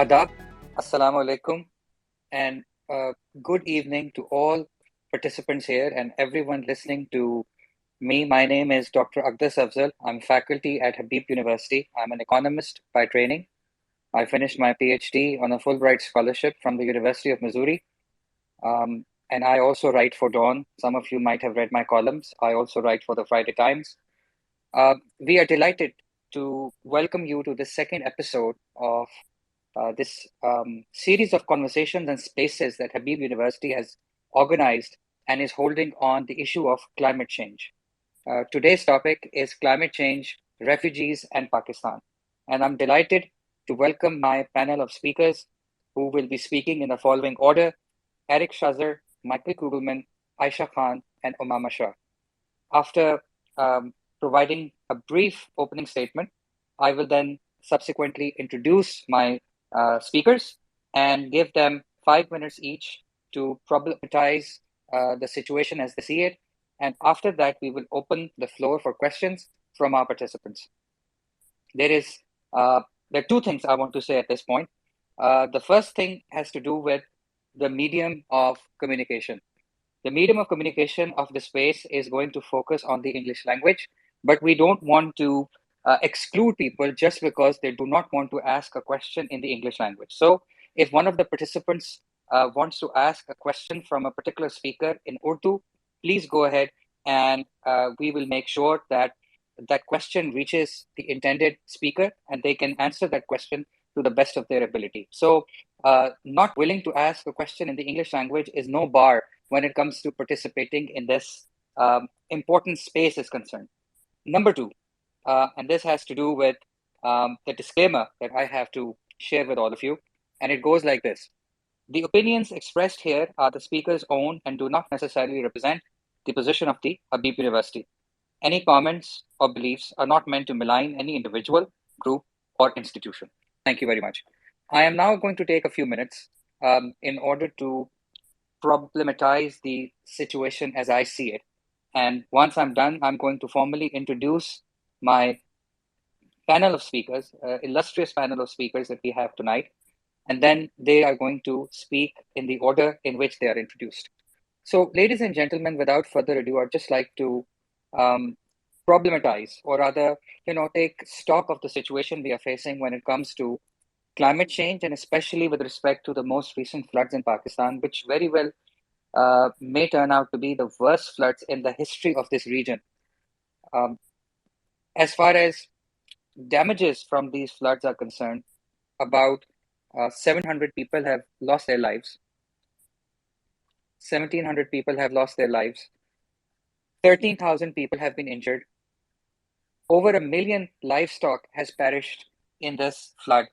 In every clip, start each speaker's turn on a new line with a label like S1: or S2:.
S1: Adab, Assalamu alaikum, and good evening to all participants here and everyone listening to me. My name is Dr. Aqdas Afzal. I'm faculty at Habib University. I'm an economist by training. I finished my PhD on a Fulbright scholarship from the University of Missouri. And I also write for Dawn. Some of you might have read my columns. I also write for the Friday Times. We are delighted to welcome you to the second episode of this series of conversations and spaces that Habib University has organized and is holding on the issue of climate change. Today's topic is climate change, refugees, and Pakistan. And I'm delighted to welcome my panel of speakers who will be speaking in the following order: Eric Shahzar, Michael Kugelman, Aisha Khan, and Ummamah Shah. After providing a brief opening statement, I will then subsequently introduce my speakers and give them 5 minutes each to problematize the situation as they see it. And after that, we will open the floor for questions from our participants. There are two things I want to say at this point. The first thing has to do with the medium of communication. The medium of communication of the space is going to focus on the English language, but we don't want to exclude people just because they do not want to ask a question in the English language. So if one of the participants wants to ask a question from a particular speaker in Urdu, please go ahead and we will make sure that that question reaches the intended speaker and they can answer that question to the best of their ability. So not willing to ask a question in the English language is no bar when it comes to participating in this important space is concerned. Number two, and this has to do with the disclaimer that I have to share with all of you, and it goes like this. The opinions expressed here are the speaker's own and do not necessarily represent the position of the Habib University. Any comments or beliefs are not meant to malign any individual, group, or institution. Thank you very much. I am now going to take a few minutes in order to problematize the situation as I see it. And once I'm done, I'm going to formally introduce my panel of speakers, illustrious panel of speakers that we have tonight. And then they are going to speak in the order in which they are introduced. So, ladies and gentlemen, without further ado, I'd just like to problematize, or rather, take stock of the situation we are facing when it comes to climate change, and especially with respect to the most recent floods in Pakistan, which very well may turn out to be the worst floods in the history of this region. As far as damages from these floods are concerned, about 700 people have lost their lives. 1,700 people have lost their lives. 13,000 people have been injured. Over 1 million livestock has perished in this flood.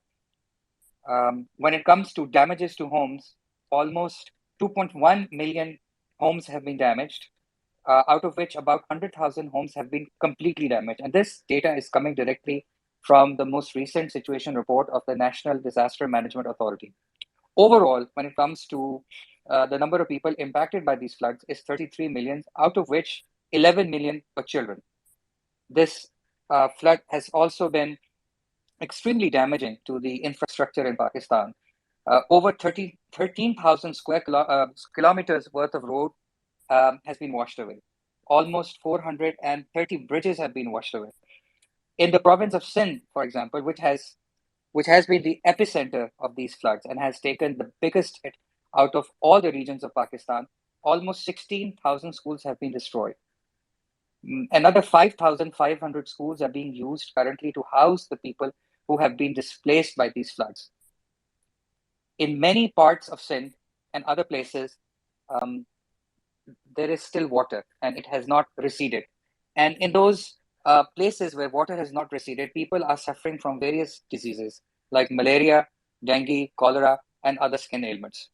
S1: When it comes to damages to homes, almost 2.1 million homes have been damaged, out of which about 100,000 homes have been completely damaged. And this data is coming directly from the most recent situation report of the National Disaster Management Authority. Overall, when it comes to the number of people impacted by these floods is 33 million, out of which 11 million were children. This flood has also been extremely damaging to the infrastructure in Pakistan. Over 13,000 square kilometers worth of road has been washed away. Almost 430 bridges have been washed away. In the province of Sindh, for example, which has been the epicenter of these floods and has taken the biggest hit out of all the regions of Pakistan, almost 16,000 schools have been destroyed. Another 5,500 schools are being used currently to house the people who have been displaced by these floods. In many parts of Sindh and other places, there is still water and it has not receded. And in those places where water has not receded, people are suffering from various diseases like malaria, dengue, cholera, and other skin ailments.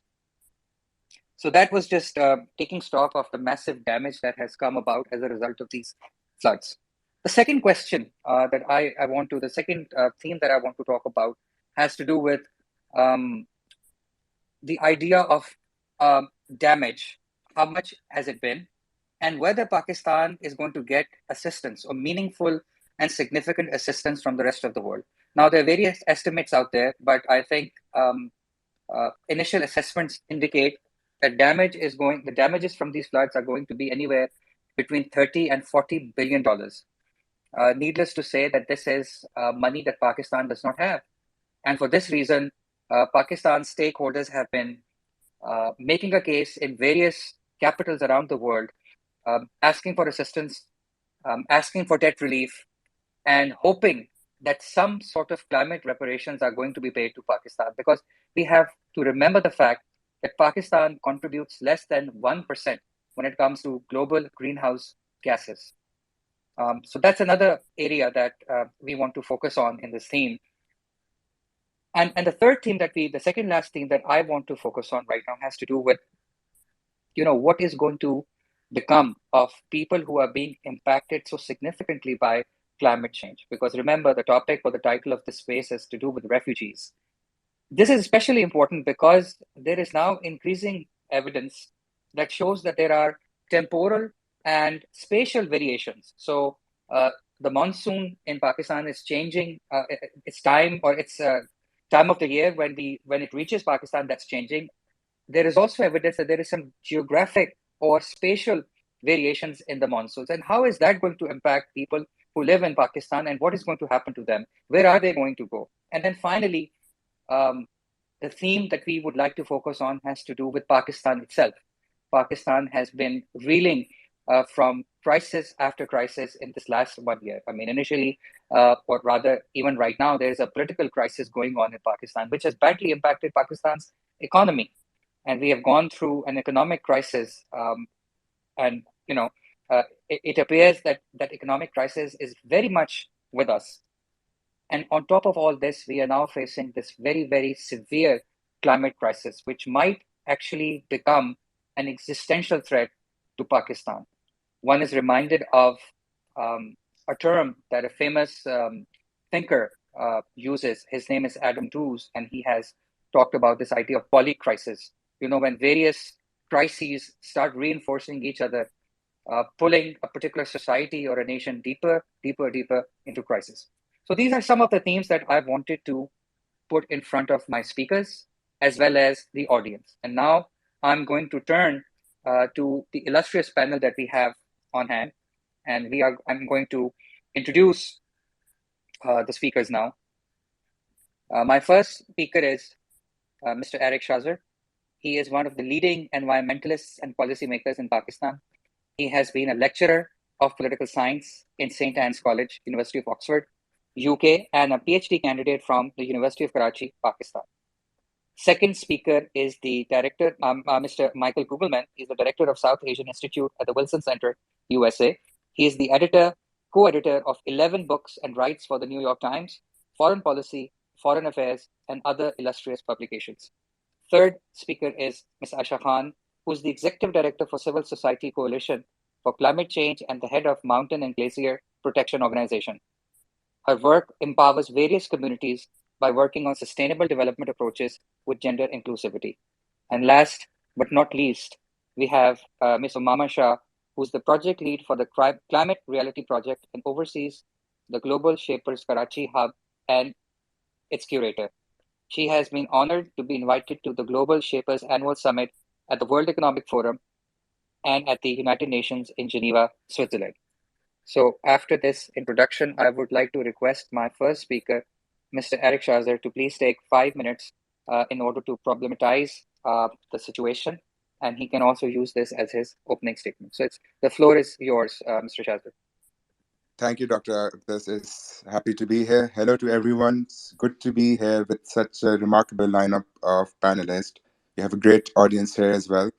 S1: So that was just taking stock of the massive damage that has come about as a result of these floods. The second question the second theme that I want to talk about has to do with the idea of damage. How much has it been? And whether Pakistan is going to get assistance or meaningful and significant assistance from the rest of the world. Now, there are various estimates out there, but I think initial assessments indicate that the damages from these floods are going to be anywhere between 30 and $40 billion. Needless to say that this is money that Pakistan does not have. And for this reason, Pakistan's stakeholders have been making a case in various capitals around the world, asking for assistance, asking for debt relief, and hoping that some sort of climate reparations are going to be paid to Pakistan. Because we have to remember the fact that Pakistan contributes less than 1% when it comes to global greenhouse gases. So that's another area that we want to focus on in this theme. And the second last theme that I want to focus on right now has to do with, what is going to become of people who are being impacted so significantly by climate change. Because remember, the topic or the title of this space is to do with refugees. This is especially important because there is now increasing evidence that shows that there are temporal and spatial variations. So the monsoon in Pakistan is changing. Its time or its time of the year when it reaches Pakistan, that's changing. There is also evidence that there is some geographic or spatial variations in the monsoons. And how is that going to impact people who live in Pakistan, and what is going to happen to them? Where are they going to go? And then finally, um, the theme that we would like to focus on has to do with Pakistan itself. Pakistan has been reeling from crisis after crisis in this last 1 year. I mean, initially, or rather, even right now, there is a political crisis going on in Pakistan, which has badly impacted Pakistan's economy. And we have gone through an economic crisis, and it appears that that economic crisis is very much with us. And on top of all this, we are now facing this very, very severe climate crisis, which might actually become an existential threat to Pakistan. One is reminded of a term that a famous thinker uses. His name is Adam Tooze, and he has talked about this idea of polycrisis. When various crises start reinforcing each other, pulling a particular society or a nation deeper, deeper, deeper into crisis. So these are some of the themes that I wanted to put in front of my speakers as well as the audience. And now I'm going to turn to the illustrious panel that we have on hand, and I'm going to introduce the speakers now. My first speaker is Mr. Eric Shahzar. He is one of the leading environmentalists and policymakers in Pakistan. He has been a lecturer of political science in St. Anne's College, University of Oxford, UK, and a PhD candidate from the University of Karachi, Pakistan. Second speaker is the director, Mr. Michael Kugelman. He's the director of South Asian Institute at the Wilson Center, USA. He is the co-editor of 11 books and writes for the New York Times, Foreign Policy, Foreign Affairs, and other illustrious publications. Third speaker is Ms. Aisha Khan, who is the executive director for Civil Society Coalition for Climate Change and the head of Mountain and Glacier Protection Organization. Her work empowers various communities by working on sustainable development approaches with gender inclusivity. And last but not least, we have Ms. Ummamah Shah, who's the project lead for the Climate Reality Project and oversees the Global Shapers Karachi Hub and its curator. She has been honored to be invited to the Global Shapers Annual Summit at the World Economic Forum and at the United Nations in Geneva, Switzerland. So after this introduction, I would like to request my first speaker, Mr. Eric Shahzar, to please take 5 minutes in order to problematize the situation. And he can also use this as his opening statement. So the floor is yours, Mr. Shahzar.
S2: Thank you, Dr. Aqdas. It's happy to be here. Hello to everyone. It's good to be here with such a remarkable lineup of panelists. We have a great audience here as well.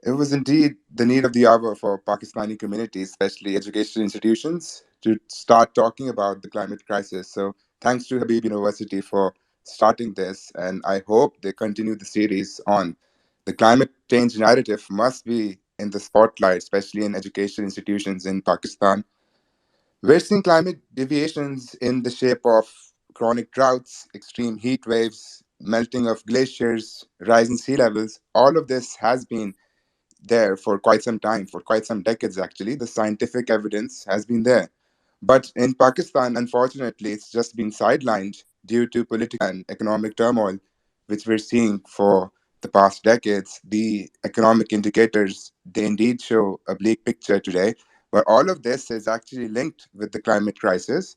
S2: It was indeed the need of the hour for Pakistani communities, especially educational institutions, to start talking about the climate crisis. So thanks to Habib University for starting this, and I hope they continue the series on. The climate change narrative must be in the spotlight, especially in educational institutions in Pakistan. We're seeing climate deviations in the shape of chronic droughts, extreme heat waves, melting of glaciers, rising sea levels. All of this has been there for quite some time, for quite some decades actually. The scientific evidence has been there. But in Pakistan, unfortunately, it's just been sidelined due to political and economic turmoil, which we're seeing for the past decades. The economic indicators, they indeed show a bleak picture today, but all of this is actually linked with the climate crisis.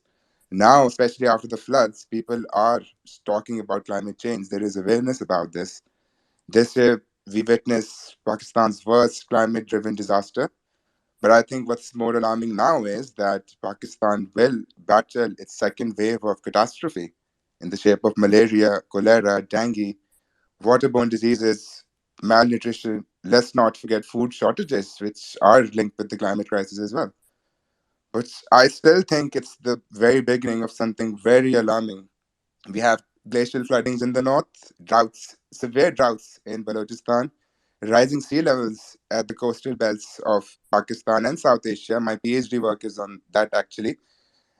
S2: Now, especially after the floods, people are talking about climate change. There is awareness about this. This year, we witnessed Pakistan's worst climate driven disaster. But I think what's more alarming now is that Pakistan will battle its second wave of catastrophe in the shape of malaria, cholera, dengue, waterborne diseases, malnutrition. Let's not forget food shortages, which are linked with the climate crisis as well. But I still think it's the very beginning of something very alarming. We have glacial floodings in the north, droughts, severe droughts in Balochistan, rising sea levels at the coastal belts of Pakistan and South Asia. My PhD work is on that actually.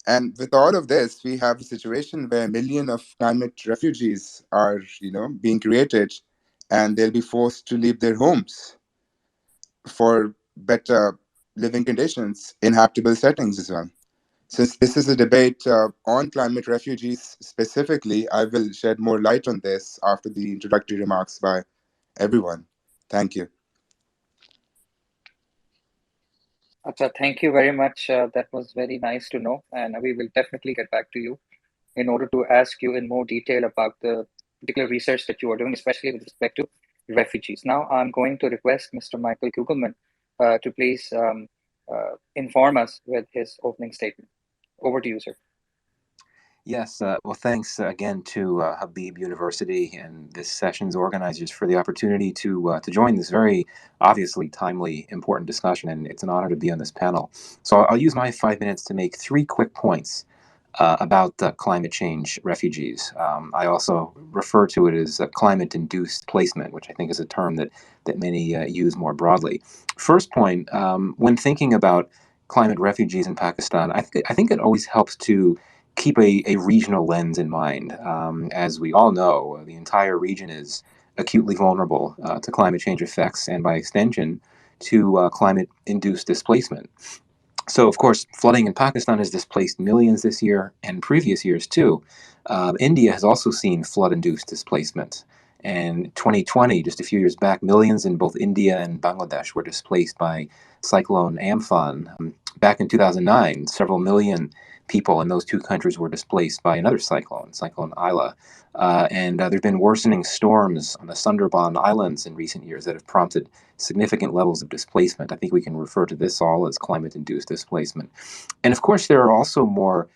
S2: And with all of this, we have a situation where millions of climate refugees are, being created, and they'll be forced to leave their homes for better living conditions in habitable settings as well. Since this is a debate on climate refugees specifically, I will shed more light on this after the introductory remarks by everyone. Thank you.
S1: Acha, thank you very much. That was very nice to know. And we will definitely get back to you in order to ask you in more detail about the particular research that you are doing, especially with respect to refugees. Now, I'm going to request Mr. Michael Kugelman to please inform us with his opening statement. Over to you, sir.
S3: Yes, well, thanks again to Habib University and this session's organizers for the opportunity to join this very obviously timely, important discussion, and it's an honor to be on this panel. So I'll use my 5 minutes to make three quick points about climate change refugees. I also refer to it as climate-induced placement, which I think is a term that many use more broadly. First point, when thinking about climate refugees in Pakistan, I think it always helps to keep a regional lens in mind. As we all know, the entire region is acutely vulnerable to climate change effects and, by extension, to climate induced displacement. So, of course, flooding in Pakistan has displaced millions this year and previous years too. India has also seen flood induced displacement. And 2020, just a few years back, millions in both India and Bangladesh were displaced by Cyclone Amphan. Back in 2009, several million people in those two countries were displaced by another cyclone, Cyclone Isla. And there have been worsening storms on the Sundarban Islands in recent years that have prompted significant levels of displacement. I think we can refer to this all as climate induced displacement. And of course, there are also more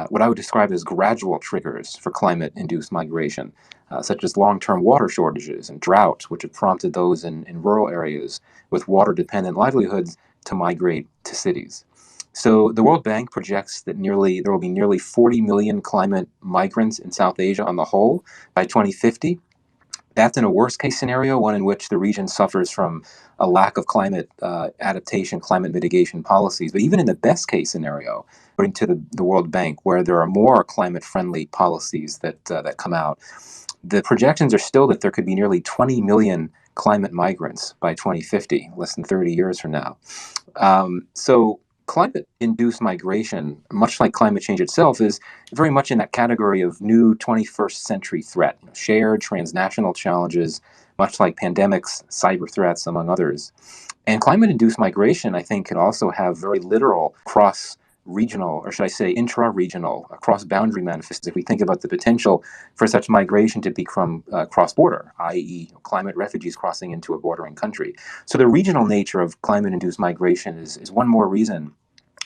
S3: what I would describe as gradual triggers for climate induced migration, such as long term water shortages and drought, which have prompted those in rural areas with water dependent livelihoods to migrate to cities. So the World Bank projects that there will be nearly 40 million climate migrants in South Asia on the whole by 2050. That's in a worst case scenario, one in which the region suffers from a lack of climate adaptation, climate mitigation policies. But even in the best case scenario, according to the World Bank, where there are more climate friendly policies that come out, the projections are still that there could be nearly 20 million climate migrants by 2050, less than 30 years from now. So climate-induced migration, much like climate change itself, is very much in that category of new 21st century threat, shared transnational challenges, much like pandemics, cyber threats, among others. And climate-induced migration, I think, can also have very literal cross-regional, or should I say intra-regional, cross-boundary manifestations if we think about the potential for such migration to become cross-border, i.e. climate refugees crossing into a bordering country. So the regional nature of climate-induced migration is one more reason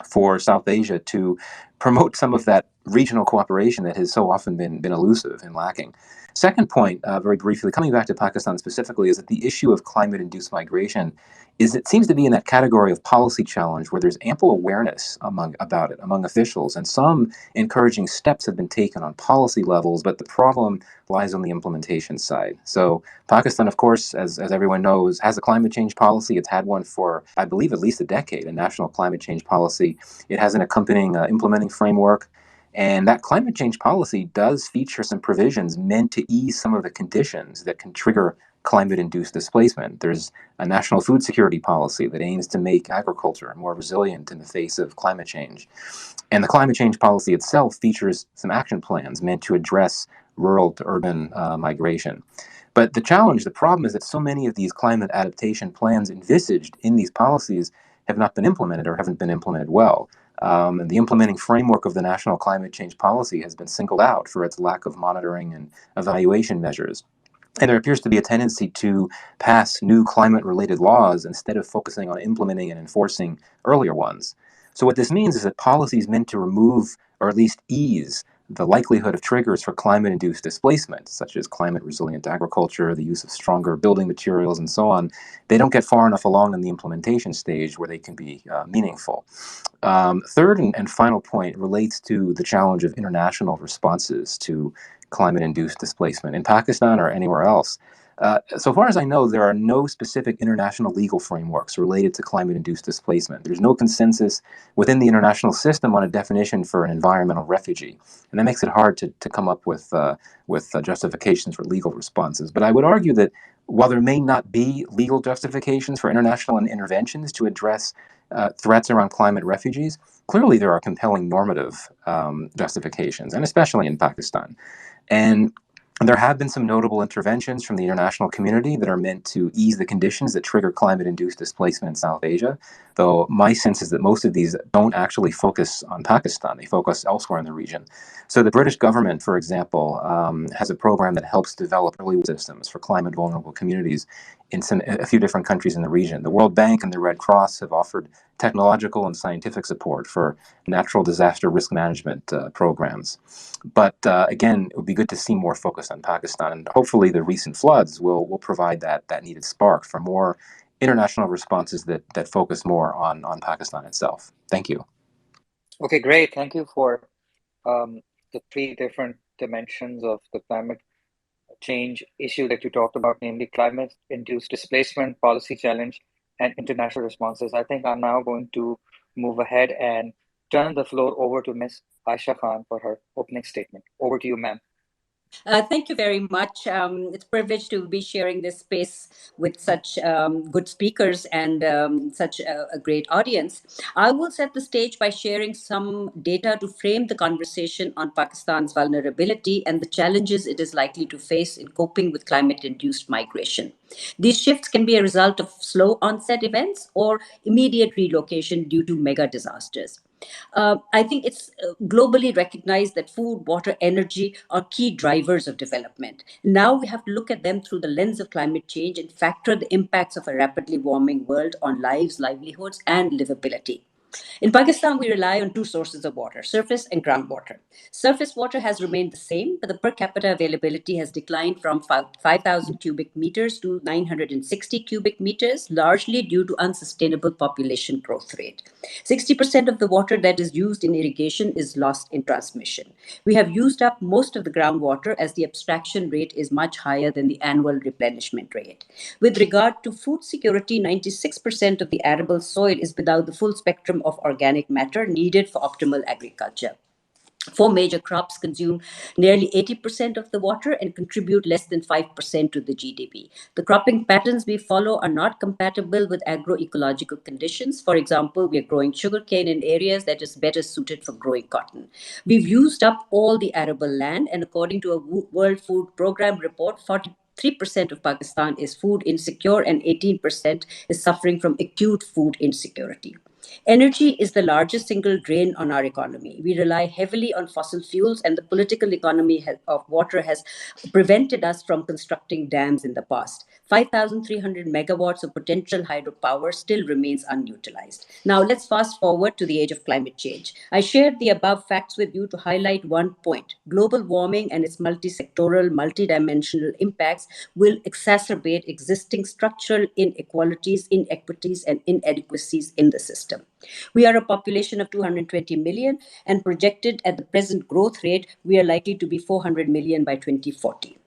S3: for South Asia to promote some of that regional cooperation that has so often been elusive and lacking. Second point, very briefly, coming back to Pakistan specifically, is that the issue of climate-induced migration it seems to be in that category of policy challenge where there's ample awareness about it among officials, and some encouraging steps have been taken on policy levels, but the problem lies on the implementation side. So Pakistan, of course, as everyone knows, has a climate change policy. It's had one for, I believe, at least a decade, a national climate change policy. It has an accompanying implementing framework. And that climate change policy does feature some provisions meant to ease some of the conditions that can trigger climate-induced displacement. There's a national food security policy that aims to make agriculture more resilient in the face of climate change. And the climate change policy itself features some action plans meant to address rural to urban migration. But the challenge, the problem is that so many of these climate adaptation plans envisaged in these policies have not been implemented or haven't been implemented well. And the implementing framework of the national climate change policy has been singled out for its lack of monitoring and evaluation measures. And there appears to be a tendency to pass new climate related laws instead of focusing on implementing and enforcing earlier ones. So, what this means is that policies meant to remove or at least ease the likelihood of triggers for climate induced displacement, such as climate resilient agriculture, the use of stronger building materials, and so on, they don't get far enough along in the implementation stage where they can be meaningful. Third and final point relates to the challenge of international responses to climate-induced displacement in Pakistan or anywhere else. So far as I know, there are no specific international legal frameworks related to climate-induced displacement. There's no consensus within the international system on a definition for an environmental refugee, and that makes it hard to come up with justifications for legal responses. But I would argue that while there may not be legal justifications for international interventions to address threats around climate refugees, clearly there are compelling normative justifications, and especially in Pakistan. And there have been some notable interventions from the international community that are meant to ease the conditions that trigger climate-induced displacement in South Asia, though my sense is that most of these don't actually focus on Pakistan. They focus elsewhere in the region. So the British government, for example, has a program that helps develop early systems for climate-vulnerable communities in a few different countries in the region. The World Bank and the Red Cross have offered technological and scientific support for natural disaster risk management programs. But again, it would be good to see more focus on Pakistan, and hopefully the recent floods will provide that needed spark for more international responses that focus more on Pakistan itself. Thank you.
S1: Okay, great. Thank you for the three different dimensions of the climate change issue that you talked about, namely climate-induced displacement, policy challenge, and international responses. I think I'm now going to move ahead and turn the floor over to Ms. Aisha Khan for her opening statement. Over to you, ma'am.
S4: Thank you very much. It's a privilege to be sharing this space with such good speakers and such a great audience. I will set the stage by sharing some data to frame the conversation on Pakistan's vulnerability and the challenges it is likely to face in coping with climate-induced migration. These shifts can be a result of slow onset events or immediate relocation due to mega disasters. I think it's globally recognized that food, water, energy are key drivers of development. Now we have to look at them through the lens of climate change and factor the impacts of a rapidly warming world on lives, livelihoods, and livability. In Pakistan, we rely on two sources of water, surface and groundwater. Surface water has remained the same, but the per capita availability has declined from 5,000 cubic meters to 960 cubic meters, largely due to unsustainable population growth rate. 60% of the water that is used in irrigation is lost in transmission. We have used up most of the groundwater as the abstraction rate is much higher than the annual replenishment rate. With regard to food security, 96% of the arable soil is without the full spectrum of organic matter needed for optimal agriculture. Four major crops consume nearly 80% of the water and contribute less than 5% to the GDP. The cropping patterns we follow are not compatible with agroecological conditions. For example, we are growing sugarcane in areas that is better suited for growing cotton. We've used up all the arable land, and according to a World Food Program report, 43% of Pakistan is food insecure and 18% is suffering from acute food insecurity. Energy is the largest single drain on our economy. We rely heavily on fossil fuels, and the political economy of water has prevented us from constructing dams in the past. 5,300 megawatts of potential hydropower still remains unutilized. Now, let's fast forward to the age of climate change. I shared the above facts with you to highlight one point. Global warming and its multi-sectoral, multidimensional impacts will exacerbate existing structural inequalities, inequities, and inadequacies in the system. We are a population of 220 million, and projected at the present growth rate, we are likely to be 400 million by 2040.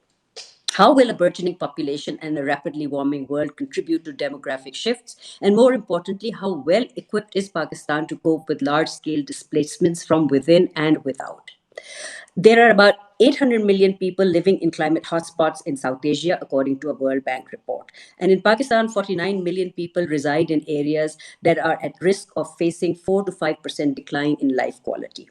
S4: How will a burgeoning population and a rapidly warming world contribute to demographic shifts? And more importantly, how well equipped is Pakistan to cope with large scale displacements from within and without? There are about 800 million people living in climate hotspots in South Asia, according to a World Bank report. And in Pakistan, 49 million people reside in areas that are at risk of facing 4 to 5% decline in life quality.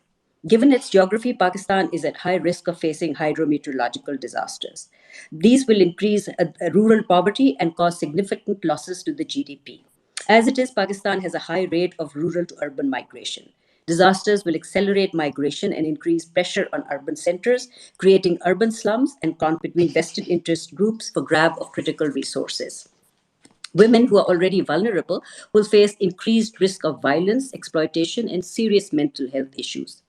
S4: Given its geography, Pakistan is at high risk of facing hydrometeorological disasters. These will increase rural poverty and cause significant losses to the GDP. As it is, Pakistan has a high rate of rural to urban migration. Disasters will accelerate migration and increase pressure on urban centers, creating urban slums and conflict between vested interest groups for grab of critical resources. Women who are already vulnerable will face increased risk of violence, exploitation, and serious mental health issues.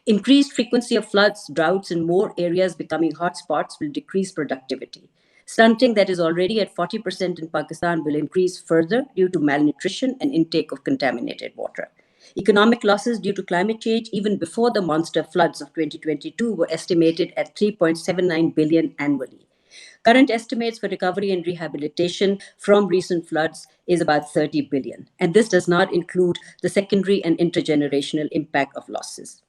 S4: Increased frequency of floods, droughts, and more areas becoming hotspots will decrease productivity. Stunting that is already at 40% in Pakistan will increase further due to malnutrition and intake of contaminated water. Economic losses due to climate change, even before the monster floods of 2022, were estimated at 3.79 billion annually. Current estimates for recovery and rehabilitation from recent floods is about 30 billion, and this does not include the secondary and intergenerational impact of losses.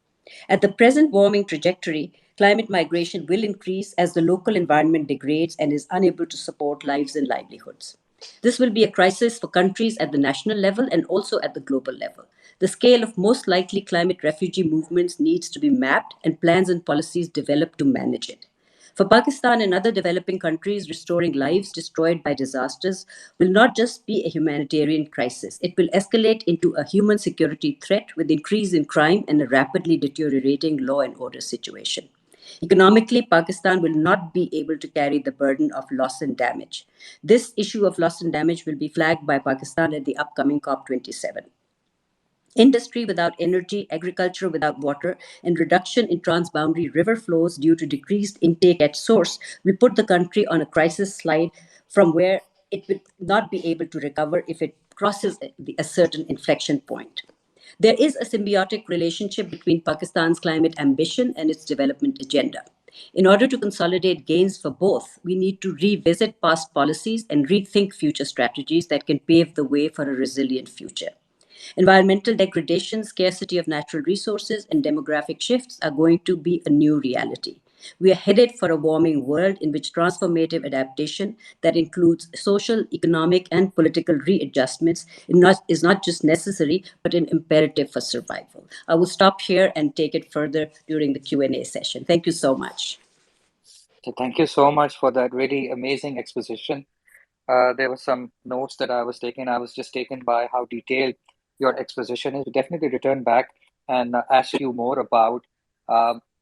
S4: At the present warming trajectory, climate migration will increase as the local environment degrades and is unable to support lives and livelihoods. This will be a crisis for countries at the national level and also at the global level. The scale of most likely climate refugee movements needs to be mapped and plans and policies developed to manage it. For Pakistan and other developing countries, restoring lives destroyed by disasters will not just be a humanitarian crisis. It will escalate into a human security threat with increase in crime and a rapidly deteriorating law and order situation. Economically, Pakistan will not be able to carry the burden of loss and damage. This issue of loss and damage will be flagged by Pakistan at the upcoming COP27. Industry without energy, agriculture without water, and reduction in transboundary river flows due to decreased intake at source will put the country on a crisis slide from where it will not be able to recover if it crosses a certain inflection point. There is a symbiotic relationship between Pakistan's climate ambition and its development agenda. In order to consolidate gains for both, we need to revisit past policies and rethink future strategies that can pave the way for a resilient future. Environmental degradation, scarcity of natural resources, and demographic shifts are going to be a new reality. We are headed for a warming world in which transformative adaptation that includes social, economic, and political readjustments is not just necessary, but an imperative for survival. I will stop here and take it further during the Q&A session. Thank you so much.
S1: So thank you so much for that really amazing exposition. There were some notes that I was taking. I was just taken by how detailed your exposition is. We definitely return back and ask you more about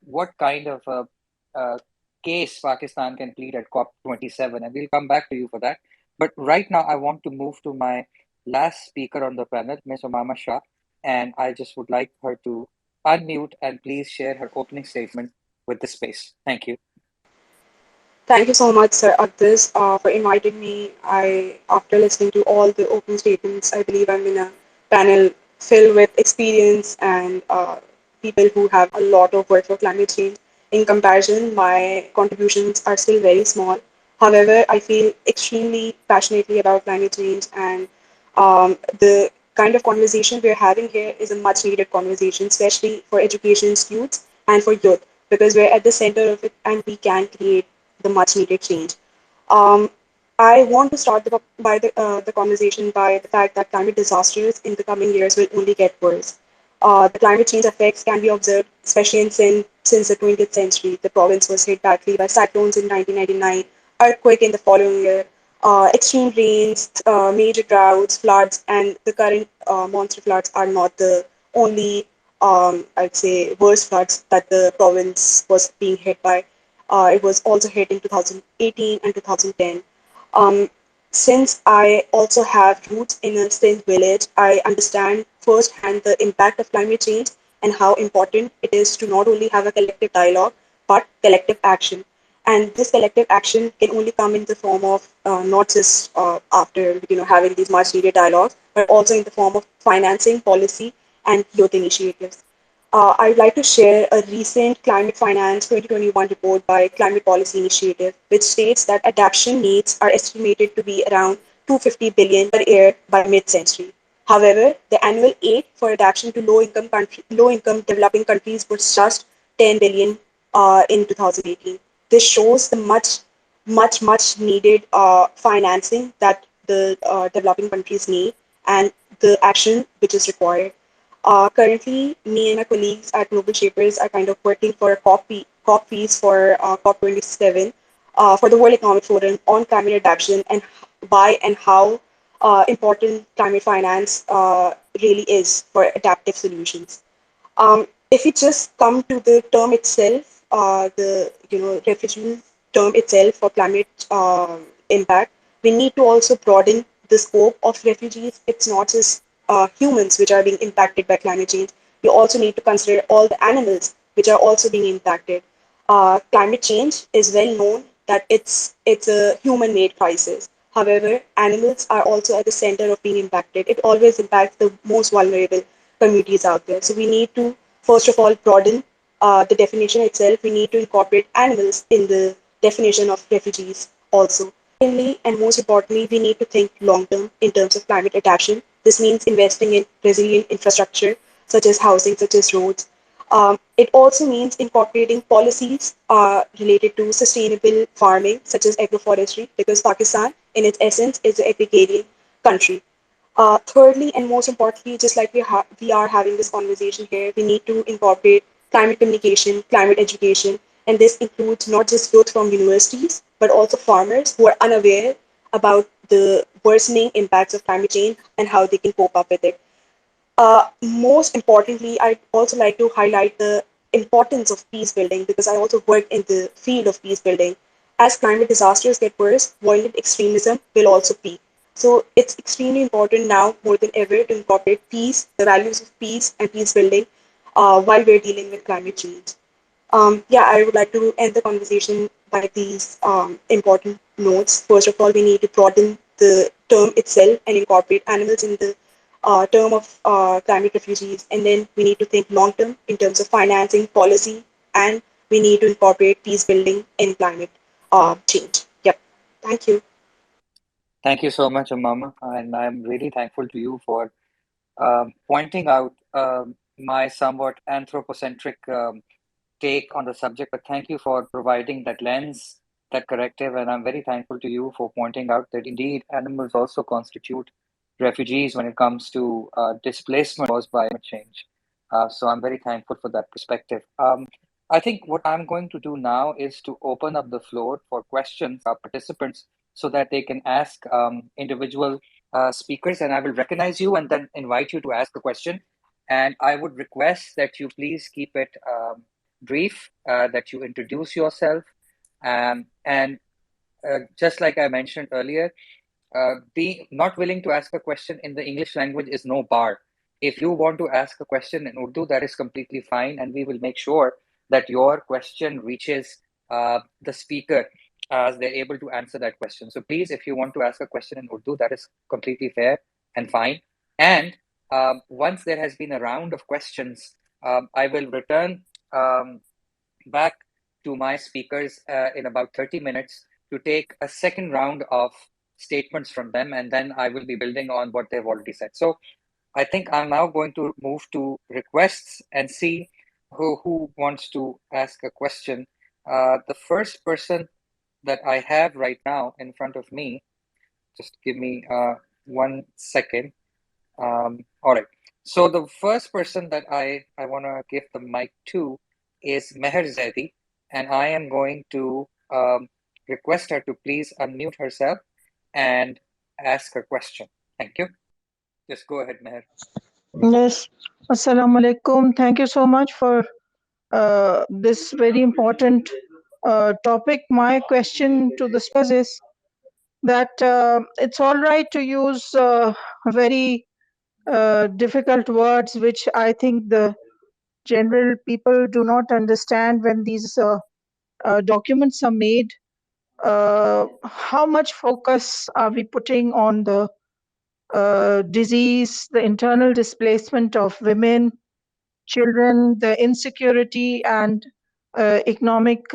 S1: what kind of uh, case Pakistan can plead at COP27, and we'll come back to you for that. But right now, I want to move to my last speaker on the panel, Ms. Ummamah Shah, and I just would like her to unmute and please share her opening statement with the space. Thank you.
S5: Thank you so much, Sir Aqdas, for inviting me. After listening to all the opening statements, I believe I'm in a panel filled with experience and people who have a lot of work for climate change. In comparison, my contributions are still very small. However, I feel extremely passionately about climate change, and the kind of conversation we're having here is a much needed conversation, especially for education institutes and for youth, because we're at the center of it and we can create the much needed change. Um, I want to start the conversation by the fact that climate disasters in the coming years will only get worse. The climate change effects can be observed, especially since the 20th century. The province was hit badly by cyclones in 1999, earthquake in the following year, extreme rains, major droughts, floods, and the current monster floods are not the only, I'd say, worst floods that the province was being hit by. It was also hit in 2018 and 2010. Um, since I also have roots in a Sindh village, I understand firsthand the impact of climate change and how important it is to not only have a collective dialogue but collective action. And this collective action can only come in the form of not just after having these much needed dialogues, but also in the form of financing, policy, and youth initiatives. I'd like to share a recent Climate Finance 2021 report by Climate Policy Initiative, which states that adaptation needs are estimated to be around 250 billion per year by mid-century. However, the annual aid for adaptation to low-income developing countries was just 10 billion in 2018. This shows the much needed financing that the developing countries need and the action which is required. Currently, me and my colleagues at Global Shapers are kind of working for a COP fees for COP27 for the World Economic Forum on climate adaptation and why and how important climate finance really is for adaptive solutions. If we just come to the term itself, the refugee term itself for climate impact, we need to also broaden the scope of refugees. It's not just humans which are being impacted by climate change. We also need to consider all the animals which are also being impacted. Climate change is well known that it's a human-made crisis. However, animals are also at the center of being impacted. It always impacts the most vulnerable communities out there. So we need to first of all broaden the definition itself. We need to incorporate animals in the definition of refugees also. Secondly, and most importantly, we need to think long term in terms of climate adaptation. This means investing in resilient infrastructure such as housing, such as roads. It also means incorporating policies related to sustainable farming, such as agroforestry, because Pakistan, in its essence, is an agrarian country. Thirdly, and most importantly, just like we are having this conversation here, we need to incorporate climate communication, climate education, and this includes not just youth from universities, but also farmers who are unaware about the worsening impacts of climate change and how they can cope up with it. Most importantly, I'd also like to highlight the importance of peace building because I also work in the field of peace building. As climate disasters get worse, violent extremism will also peak. So it's extremely important now more than ever to incorporate peace, the values of peace and peace building while we're dealing with climate change. Yeah, I would like to end the conversation by these important notes. First of all, we need to broaden the term itself and incorporate animals in the term of climate refugees. And then we need to think long term in terms of financing, policy, and we need to incorporate peace building in climate change. Yep. Thank you.
S1: Thank you so much, Ummamah, and I'm really thankful to you for pointing out my somewhat anthropocentric take on the subject, but thank you for providing that lens, that corrective, and I'm very thankful to you for pointing out that indeed animals also constitute refugees when it comes to displacement caused by climate change. So I'm very thankful for that perspective. I think what I'm going to do now is to open up the floor for questions from our participants so that they can ask individual speakers, and I will recognize you and then invite you to ask a question. And I would request that you please keep it brief, that you introduce yourself. And just like I mentioned earlier, being not willing to ask a question in the English language is no bar. If you want to ask a question in Urdu, that is completely fine, and we will make sure that your question reaches the speaker as they're able to answer that question. So please, if you want to ask a question in Urdu, that is completely fair and fine. And once there has been a round of questions, I will return back to my speakers in about 30 minutes to take a second round of statements from them, and then I will be building on what they've already said. So I think I'm now going to move to requests and see who wants to ask a question. The first person that I have right now in front of me, just give me 1 second. All right. So the first person that I want to give the mic to is Meher Zaidi, and I am going to request her to please unmute herself and ask her question. Thank you. Just go ahead, Meher.
S6: Yes. Assalamu alaikum. Thank you so much for this very important topic. My question to the speakers is that it's all right to use very difficult words, which I think the general people do not understand when these documents are made. How much focus are we putting on the disease, the internal displacement of women, children, the insecurity and economic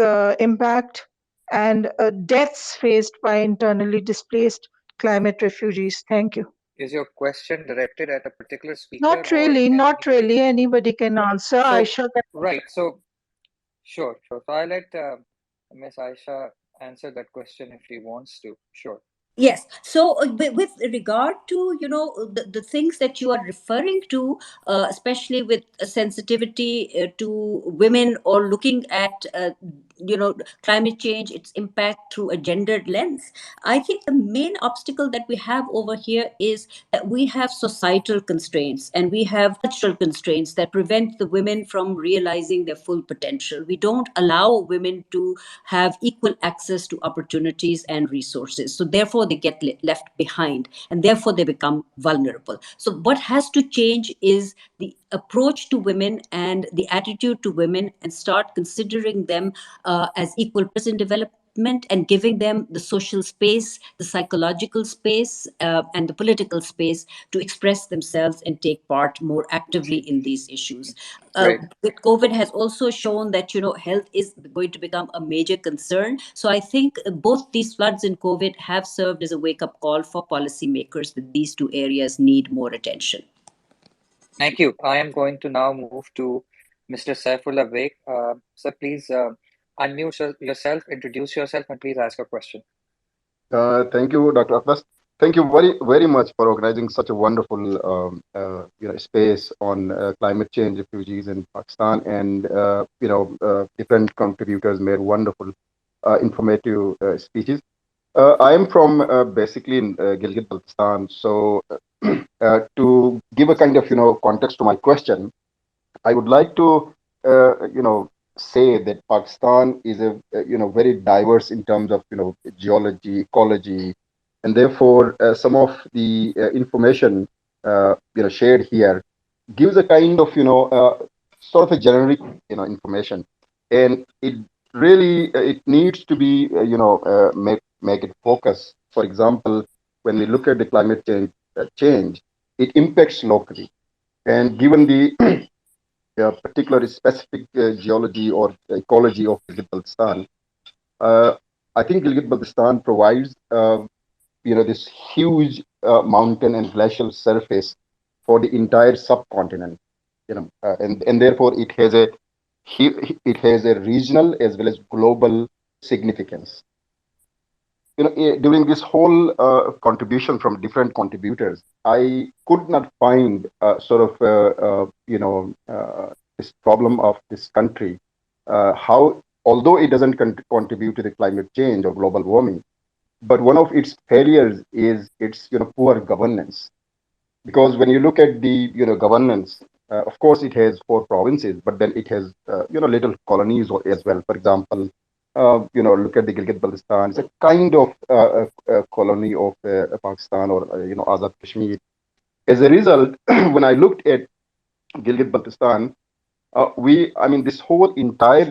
S6: impact, and deaths faced by internally displaced climate refugees? Thank you.
S1: Is your question directed at a particular speaker
S6: Not
S1: or
S6: really, not
S1: anybody?
S6: really. Anybody can answer.
S1: So,
S6: Aisha.
S1: right. So Sure, sure. So I'll let Miss Aisha answer that question if she wants to. Sure.
S4: Yes. So, with regard to the things that you are referring to, especially with sensitivity to women, or looking at climate change, its impact through a gendered lens, I think the main obstacle that we have over here is that we have societal constraints and we have cultural constraints that prevent the women from realizing their full potential. We don't allow women to have equal access to opportunities and resources. So therefore they get left behind, and therefore they become vulnerable. So what has to change is the approach to women and the attitude to women, and start considering them as equal players in development, and giving them the social space, the psychological space, and the political space to express themselves and take part more actively in these issues.
S1: Great.
S4: With COVID has also shown that health is going to become a major concern. So I think both these floods and COVID have served as a wake-up call for policymakers that these two areas need more attention.
S1: Thank you. I am going to now move to Mr. Saifullah Beg. Sir, please unmute yourself, introduce yourself, and please ask a question.
S7: Thank you, Dr. Aqdas. Thank you very, very much for organizing such a wonderful space on climate change, refugees in Pakistan, and different contributors made wonderful, informative speeches. I am from basically in Gilgit-Baltistan, so to give a kind of context to my question, I would like to, say that Pakistan is a very diverse in terms of geology, ecology, and therefore some of the information shared here gives a kind of sort of a generic information, and it really it needs to be make it focus. For example, when we look at the climate change, it impacts locally, and given the particular specific geology or ecology of Gilgit-Baltistan, uh, I think Gilgit-Baltistan provides this huge mountain and glacial surface for the entire subcontinent. And therefore it has a regional as well as global significance. During this whole contribution from different contributors, I could not find this problem of this country, how, although it doesn't contribute to the climate change or global warming, but one of its failures is its poor governance. Because when you look at the governance, of course it has four provinces, but then it has little colonies as well. For example, look at the Gilgit Baltistan. It's a kind of colony of Pakistan, or Azad Kashmir. As a result, when I looked at Gilgit Baltistan, I mean, this whole entire,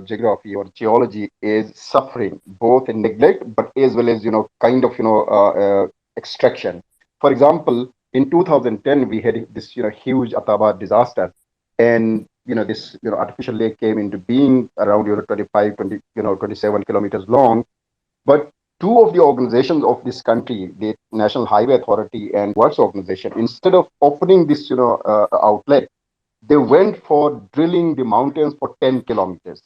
S7: geography or geology is suffering both in neglect, but as well as, kind of, extraction. For example, in 2010, we had this, huge Atabad disaster, and this, artificial lake came into being around 25, 20, 27 kilometers long. But two of the organizations of this country, the National Highway Authority and Works Organization, instead of opening this, outlet, they went for drilling the mountains for 10 kilometers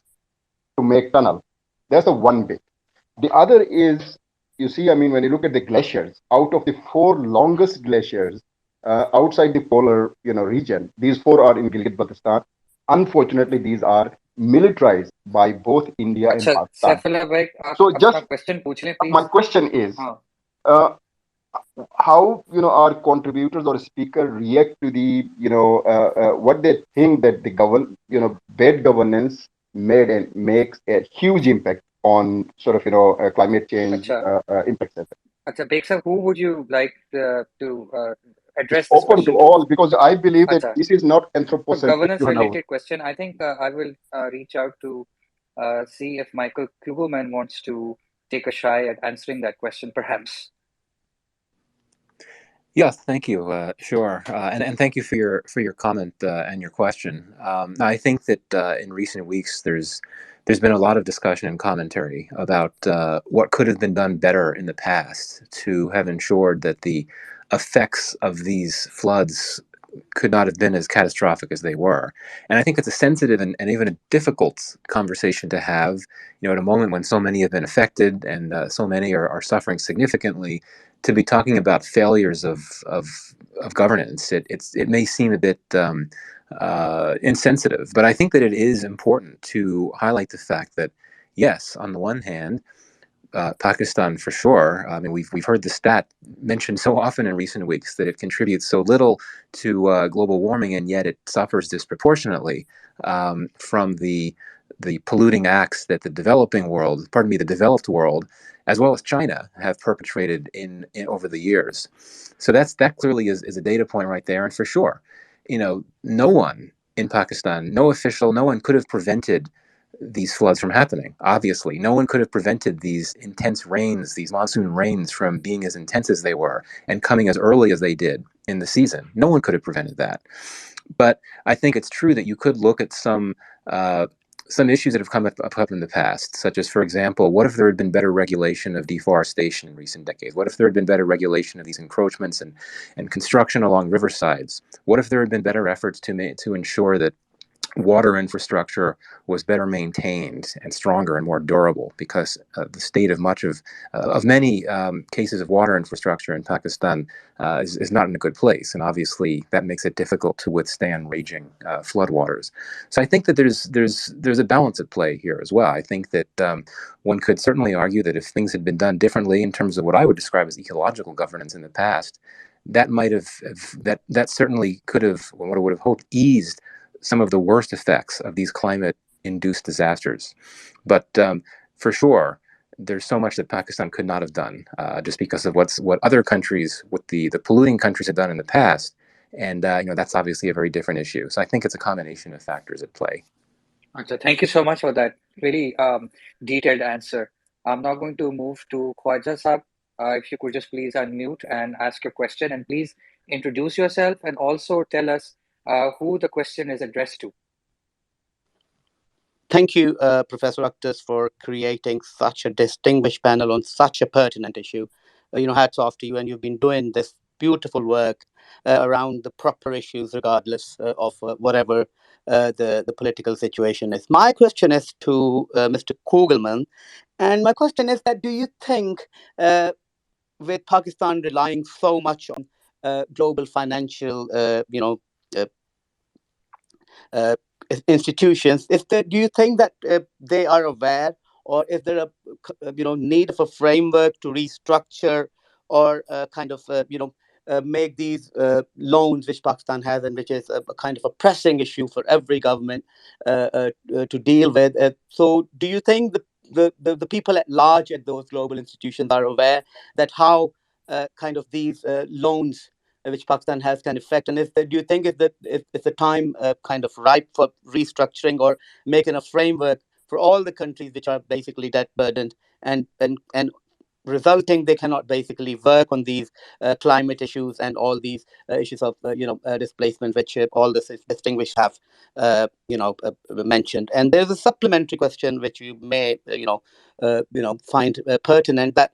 S7: to make tunnel. That's the one bit. The other is, you see, I mean, when you look at the glaciers, out of the four longest glaciers outside the polar, region, these four are in Gilgit-Baltistan. Unfortunately, these are militarized by both India and
S1: अच्छा
S7: Pakistan.
S1: Saifullah भाई आप
S7: So
S1: अपना
S7: just
S1: question पूछ लें
S7: my
S1: please
S7: question is,
S1: हाँ
S7: uh, how our contributors or speaker react to the what they think that the bad governance made and makes a huge impact on sort of climate change
S1: अच्छा
S7: impacts.
S1: अच्छा bag साहब who would you like to
S7: It's
S1: address this
S7: open to
S1: question to?
S7: all because I believe that
S1: अच्छा
S7: this is not
S1: for
S7: anthropocentric.
S1: governance related question I think I will reach out to see if Michael Kugelman wants to take a shy at answering that question perhaps.
S3: Yes, thank you. Sure, and thank you for your comment and your question. I think that in recent weeks there's been a lot of discussion and commentary about what could have been done better in the past to have ensured that the effects of these floods could not have been as catastrophic as they were. And I think it's a sensitive and even a difficult conversation to have, at a moment when so many have been affected and so many are suffering significantly, to be talking about failures of governance. It may seem a bit insensitive, but I think that it is important to highlight the fact that, yes, on the one hand, Pakistan for sure. I mean, we've heard the stat mentioned so often in recent weeks that it contributes so little to global warming, and yet it suffers disproportionately from the polluting acts that the developed world, as well as China, have perpetrated in over the years. So that clearly is a data point right there, and for sure, no one in Pakistan, no official, no one could have prevented these floods from happening. Obviously, no one could have prevented these intense rains, these monsoon rains, from being as intense as they were and coming as early as they did in the season. No one could have prevented that. But I think it's true that you could look at some issues that have come up in the past, such as, for example, what if there had been better regulation of deforestation in recent decades? What if there had been better regulation of these encroachments and construction along riversides? What if there had been better efforts to ensure that water infrastructure was better maintained and stronger and more durable, because the state of many cases of water infrastructure in Pakistan is not in a good place, and obviously that makes it difficult to withstand raging floodwaters. So I think that there's a balance at play here as well. I think that one could certainly argue that if things had been done differently in terms of what I would describe as ecological governance in the past, that might have that certainly could have, what I would have hoped, eased some of the worst effects of these climate-induced disasters. But for sure, there's so much that Pakistan could not have done just because of what other countries, what the polluting countries have done in the past, and that's obviously a very different issue. So I think it's a combination of factors at play.
S1: So thank you so much for that really detailed answer. I'm now going to move to Khwaja Saab. If you could just please unmute and ask your question, and please introduce yourself and also tell us who the question is addressed to.
S8: Thank you, Professor Akhtas, for creating such a distinguished panel on such a pertinent issue. Hats off to you, and you've been doing this beautiful work around the proper issues, regardless of whatever the political situation is. My question is to Mr. Kugelman, and my question is that, do you think, with Pakistan relying so much on global financial, institutions, do you think that they are aware, or is there a need of a framework to restructure or kind of make these loans which Pakistan has, and which is a kind of a pressing issue for every government to deal with? So do you think the people at large at those global institutions are aware that how kind of these loans which Pakistan has can affect, and do you think it's the time kind of ripe for restructuring or making a framework for all the countries which are basically debt burdened, and resulting they cannot basically work on these climate issues and all these issues of displacement, which all the distinguished have mentioned. And there's a supplementary question which you may find pertinent, that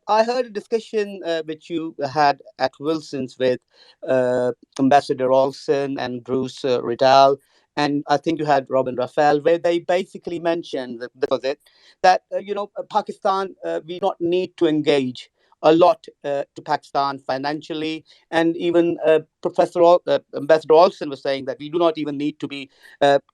S8: I heard a discussion which you had at Wilson's with Ambassador Olson and Bruce Riddell, and I think you had Robin Raphael, where they basically mentioned that Pakistan, we not need to engage a lot to Pakistan financially, and even Ambassador Olson was saying that we do not even need to be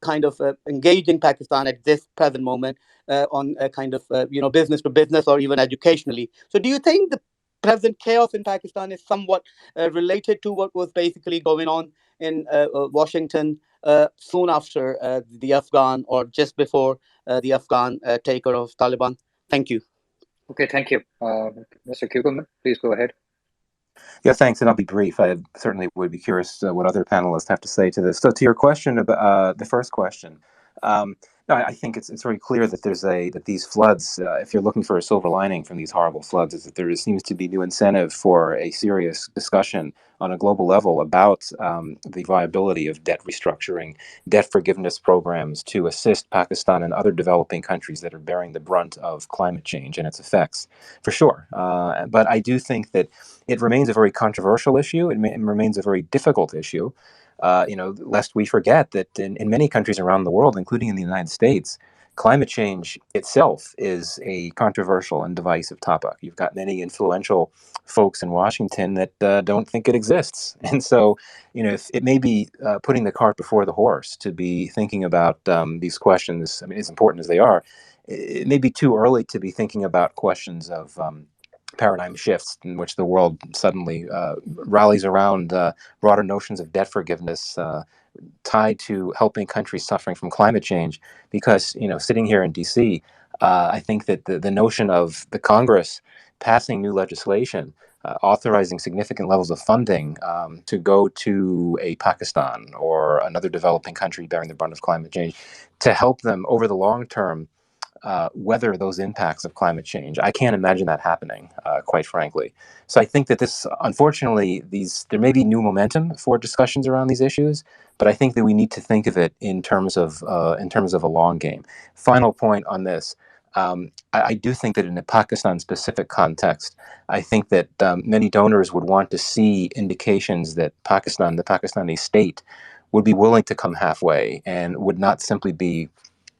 S8: kind of engaging Pakistan at this present moment on a kind of business to business or even educationally. So do you think the present chaos in Pakistan is somewhat related to what was basically going on in Washington soon after the Afghan, or just before the Afghan takeover of Taliban? Thank you.
S1: Okay, thank you. Mr. Kugelman, please go ahead.
S3: Yeah, thanks, and I'll be brief. I certainly would be curious what other panelists have to say to this. So to your question about the first question, No, I think it's very clear that that these floods, if you're looking for a silver lining from these horrible floods, is that there seems to be new incentive for a serious discussion on a global level about the viability of debt restructuring, debt forgiveness programs to assist Pakistan and other developing countries that are bearing the brunt of climate change and its effects, for sure. But I do think that it remains a very controversial issue. It remains a very difficult issue. Lest we forget that in many countries around the world, including in the United States, climate change itself is a controversial and divisive topic. You've got many influential folks in Washington that don't think it exists. And so, if it may be putting the cart before the horse to be thinking about these questions. I mean, as important as they are, it may be too early to be thinking about questions of paradigm shifts in which the world suddenly rallies around broader notions of debt forgiveness tied to helping countries suffering from climate change. Because, sitting here in DC, I think that the notion of the Congress passing new legislation authorizing significant levels of funding to go to a Pakistan or another developing country bearing the brunt of climate change to help them over the long term weather those impacts of climate change. I can't imagine that happening, quite frankly. So I think that unfortunately, there may be new momentum for discussions around these issues, but I think that we need to think of it in terms of a long game. Final point on this. I do think that in a Pakistan-specific context, I think that many donors would want to see indications that the Pakistani state, would be willing to come halfway and would not simply be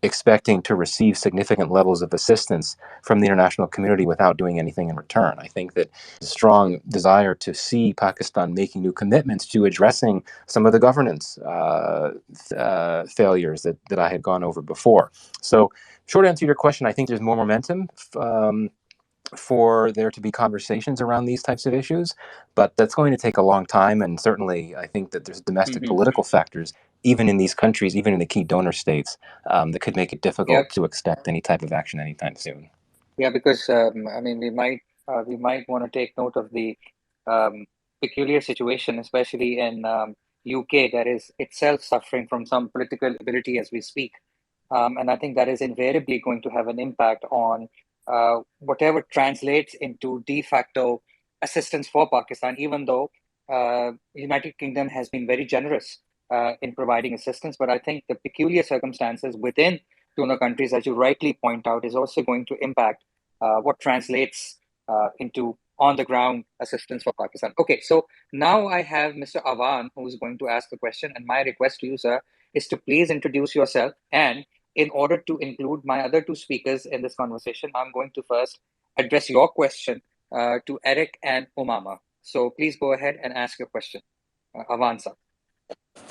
S3: expecting to receive significant levels of assistance from the international community without doing anything in return. I think that a strong desire to see Pakistan making new commitments to addressing some of the governance failures that I had gone over before. So, short answer to your question, I think there's more momentum for there to be conversations around these types of issues, but that's going to take a long time. And certainly, I think that there's domestic
S1: Hmm.
S3: political factors, even in these countries, even in the key donor states, that could make it
S1: Yeah,
S3: difficult to expect any type of action anytime soon.
S1: yeah, because I mean, we might want to take note of the um, peculiar situation, especially in UK, that is itself suffering from some political instability as we speak. And I think that is invariably going to have an impact on whatever translates into de facto assistance for Pakistan, even though United Kingdom has been very generous in providing assistance. But I think the peculiar circumstances within donor countries, as you rightly point out, is also going to impact what translates into on the ground assistance for Pakistan. Okay, so now I have Mr. Awan who is going to ask the question, and my request to you, sir, is to please introduce yourself. And in order to include my other two speakers in this conversation, I'm going to first address your question to Eric and Ummamah. So please go ahead and ask your question. Awan, sir.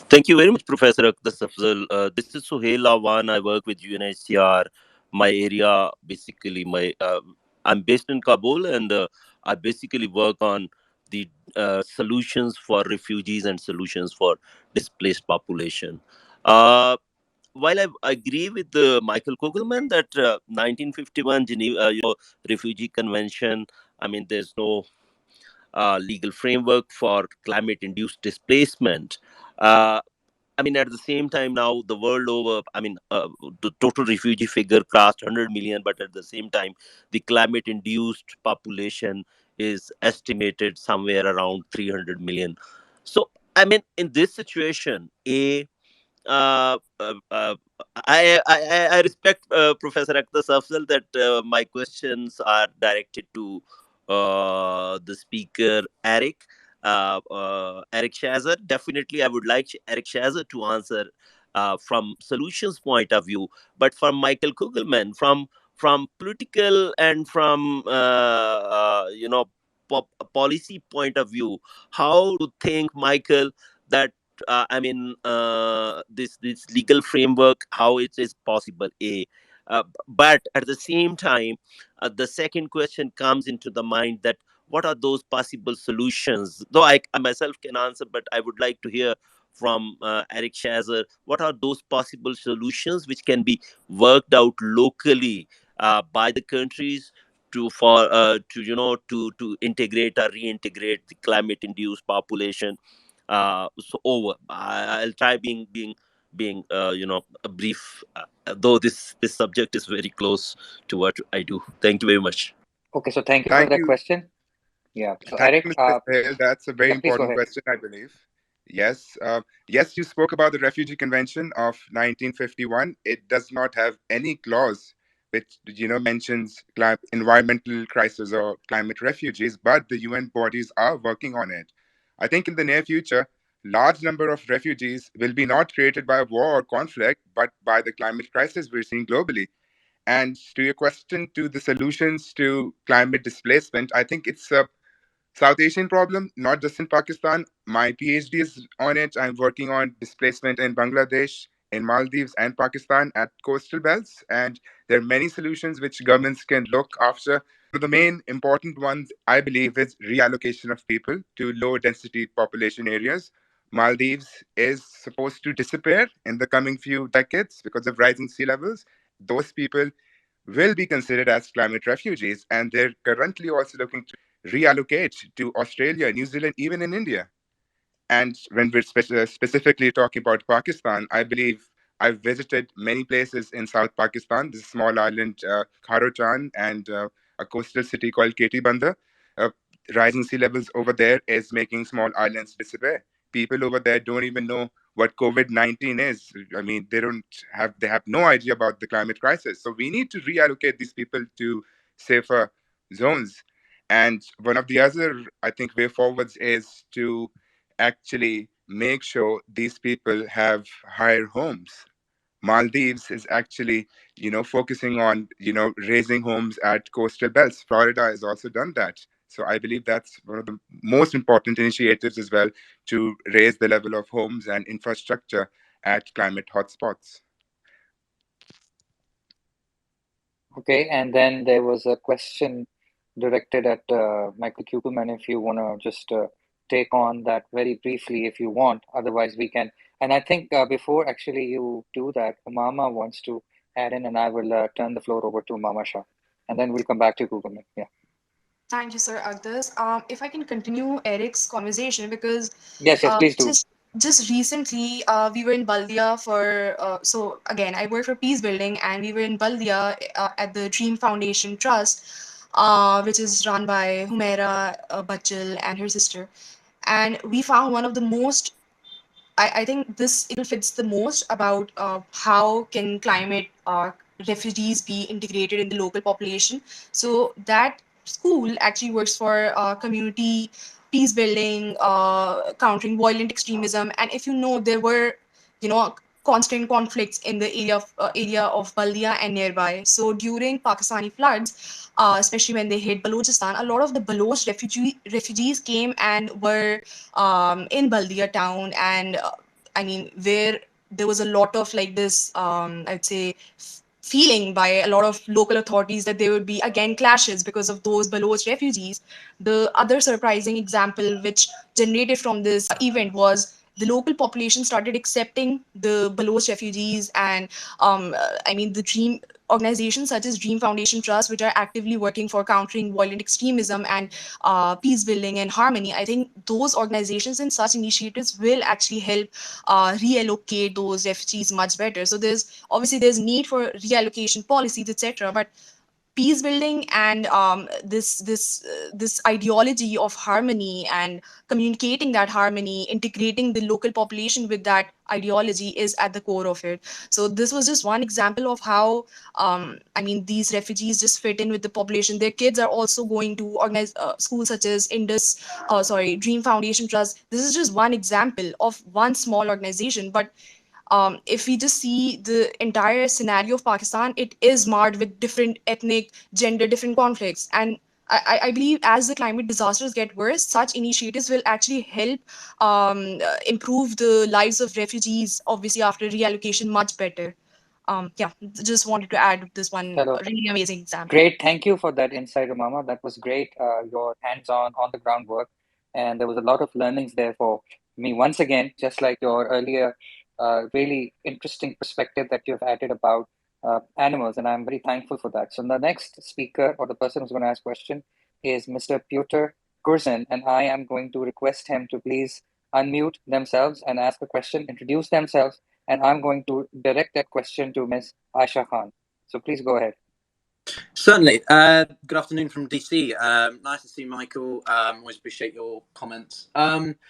S9: Thank you very much, Professor Aqdas Afzal. This is Suhail Awan. I work with UNHCR. My area, basically, I'm based in Kabul, and I basically work on the solutions for refugees and solutions for displaced population. Uh, while I agree with Michael Kugelman that 1951 Geneva, Refugee Convention, I mean, there's no legal framework for climate-induced displacement. Uh, I mean, at the same time, now the world over, I mean, the total refugee figure crossed 100 million, but at the same time, the climate induced population is estimated somewhere around 300 million. So, I mean, in this situation, uh, uh, uh, I respect Professor Akhtar Afzal that my questions are directed to the speaker, Eric. Eric Shahzar. Definitely, I would like Eric Shahzar to answer from solutions point of view, but from Michael Kugelman, from political and from policy point of view, how do you think, Michael, that this legal framework, how it is possible, but at the same time, the second question comes into the mind, that what are those possible solutions, though I myself can answer, but I would like to hear from Eric Shahzar, what are those possible solutions which can be worked out locally by the countries to integrate or reintegrate the climate induced population. So over. I'll try being being a brief, though this subject is very close to what I do. Thank you very much.
S1: Okay, so thank you for
S2: Thank
S1: that
S2: you.
S1: question. Yeah. So
S2: Thank
S1: Eric,
S2: you, Mr. Sahel. That's a very
S1: yeah, please go
S2: important
S1: ahead.
S2: question, I believe. Yes. Yes, you spoke about the Refugee Convention of 1951. It does not have any clause which, mentions environmental crisis or climate refugees, but the UN bodies are working on it. I think in the near future, large number of refugees will be not created by war or conflict, but by the climate crisis we're seeing globally. And to your question, to the solutions to climate displacement, I think it's a South Asian problem, not just in Pakistan. My PhD is on it. I'm working on displacement in Bangladesh, in Maldives, and Pakistan at coastal belts. And there are many solutions which governments can look after. One of the main important ones, I believe, is reallocation of people to low density population areas. Maldives is supposed to disappear in the coming few decades because of rising sea levels. Those people will be considered as climate refugees, and they're currently also looking to reallocate to Australia, New Zealand, even in India. And when we're specifically talking about Pakistan, I believe I've visited many places in South Pakistan, this small island, Kharochan, and a coastal city called Keti Bandar. Uh, Rising sea levels over there is making small islands disappear. People over there don't even know what COVID-19 is. I mean, they have no idea about the climate crisis. So we need to reallocate these people to safer zones. And one of the other, I think, way forwards is to actually make sure these people have higher homes. Maldives is actually, focusing on, raising homes at coastal belts. Florida has also done that. So I believe that's one of the most important initiatives as well to raise the level of homes and infrastructure at climate hotspots.
S1: Okay, and then there was a question directed at Michael Kugelman. If you want to just take on that very briefly, if you want. Otherwise, we can. And I think before actually you do that, Ummamah wants to add in, and I will turn the floor over to Mama Shah, and then we'll come back to Kugelman. Yeah.
S5: Thank you, Sir Aqdas. If I can continue Eric's conversation, because
S1: Yes, yes, please do.
S5: just recently we were in Baldia for so again I work for Peace Building, and we were in Baldia at the Dream Foundation Trust, which is run by Humaira Bachel and her sister, and we found one of the most I think this fits the most about how can climate refugees be integrated in the local population. So that school actually works for community peace building, countering violent extremism. And if you know, there were, constant conflicts in the area of Baldia and nearby. So during Pakistani floods, especially when they hit Balochistan, a lot of the Baloch refugees came and were in Baldia town, and I mean, where there was a lot of like this, I'd say, feeling by a lot of local authorities that there would be again clashes because of those Baloch refugees. The other surprising example which generated from this event was the local population started accepting the Baloch refugees, and I mean, the Dream organizations such as Dream Foundation Trust, which are actively working for countering violent extremism and peace building and harmony. I think those organizations and such initiatives will actually help reallocate those refugees much better. So there's need for reallocation policies, etc. But peace building and this ideology of harmony and communicating that harmony, integrating the local population with that ideology is at the core of it. So this was just one example of how I mean, these refugees just fit in with the population. Their kids are also going to organize schools such as Dream Foundation Trust. This is just one example of one small organization, but if we just see the entire scenario of Pakistan, it is marred with different ethnic, gender, different conflicts. And I believe as the climate disasters get worse, such initiatives will actually help improve the lives of refugees, obviously, after reallocation much better. Yeah, just wanted to add this one
S1: Hello.
S5: really amazing example.
S1: Great. Thank you for that insight, Ummamah. That was great. Your hands-on, on-the-ground work. And there was a lot of learnings there for me. Once again, just like your earlier really interesting perspective that you've added about animals. And I'm very thankful for that. So the next speaker or the person who's going to ask question is Mr. Piotr Kurzin. And I am going to request him to please unmute themselves and ask a question, introduce themselves, And I'm going to direct that question to Ms. Aisha Khan. So please go ahead.
S3: Certainly. Good afternoon from DC. Nice to see Michael. Always appreciate your comments.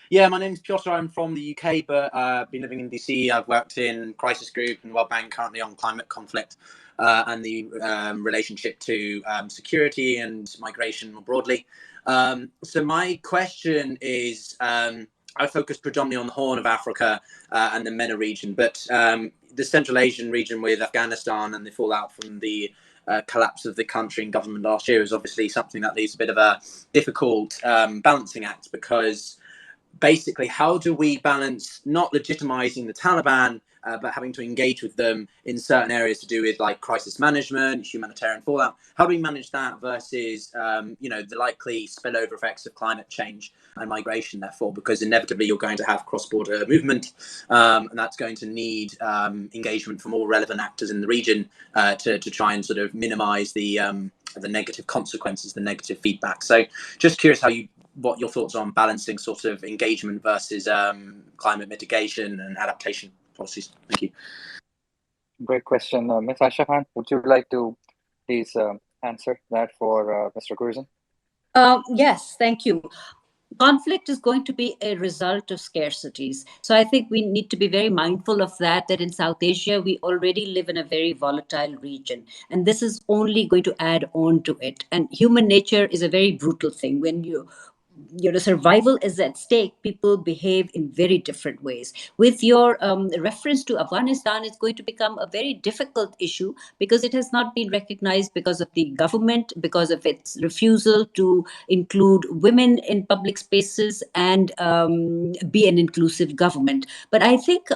S3: Yeah, my name's Piotr. I'm from the UK, but I've been living in DC. I've worked in Crisis Group and World Bank, currently on climate conflict and the relationship to security and migration more broadly. So my question is, I focus predominantly on the Horn of Africa and the MENA region, but the Central Asian region with Afghanistan and the fallout from the collapse of the country and government last year is obviously something that leaves a bit of a difficult balancing act, because basically, how do we balance not legitimizing the Taliban, but having to engage with them in certain areas to do with like crisis management, humanitarian fallout? How do we manage that versus, the likely spillover effects of climate change and migration? Therefore, because inevitably you're going to have cross-border movement, and that's going to need engagement from all relevant actors in the region to try and sort of minimize the negative consequences, the negative feedback. So, just curious what your thoughts are on balancing sort of engagement versus climate mitigation and adaptation policies. Thank you.
S1: Great question. Ms. Aisha Khan, would you like to please answer that for Mr. Curzon?
S4: Yes, thank you. Conflict is going to be a result of scarcities. So I think we need to be very mindful of that in South Asia, we already live in a very volatile region. And this is only going to add on to it. And human nature is a very brutal thing. When survival is at stake, people behave in very different ways. With your reference to Afghanistan, it's going to become a very difficult issue because it has not been recognized because of the government, because of its refusal to include women in public spaces and be an inclusive government. But I think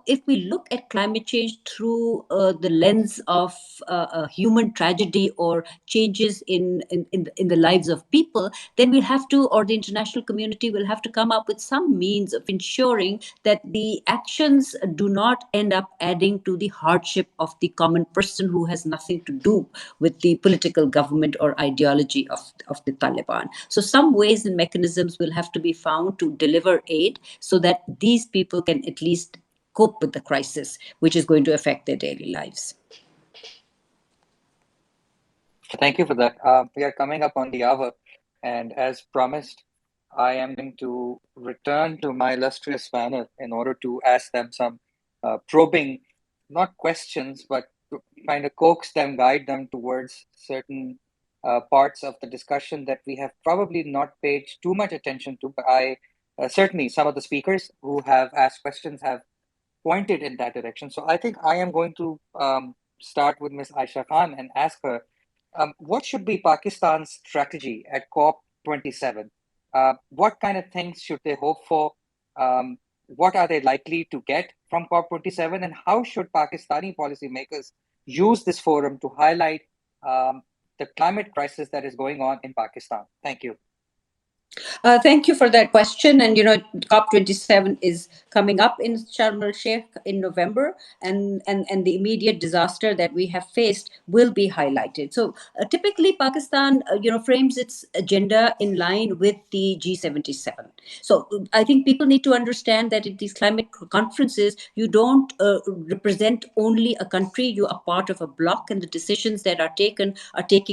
S4: if we look at climate change through the lens of a human tragedy or changes in the lives of people, then we'll have to, or the international community will have to come up with some means of ensuring that the actions do not end up adding to the hardship of the common person who has nothing to do with the political government or ideology of the Taliban. So some ways and mechanisms will have to be found to deliver aid so that these people can at least cope with the crisis, which is going to affect their daily lives.
S1: Thank you for that. We are coming up on the hour, and as promised, I am going to return to my illustrious panel in order to ask them some probing, not questions, but to kind of coax them, guide them towards certain parts of the discussion that we have probably not paid too much attention to. But I certainly, some of the speakers who have asked questions have pointed in that direction. So I think I am going to start with Ms. Aisha Khan and ask her, what should be Pakistan's strategy at COP27? What kind of things should they hope for? What are they likely to get from COP27? And how should Pakistani policymakers use this forum to highlight the climate crisis that is going on in Pakistan? Thank you.
S4: Thank you for that question. And COP27 is coming up in Sharm el Sheikh in November, and the immediate disaster that we have faced will be highlighted. So typically, Pakistan, frames its agenda in line with the G77. So I think people need to understand that at these climate conferences, you don't represent only a country; you are part of a bloc, and the decisions that are taken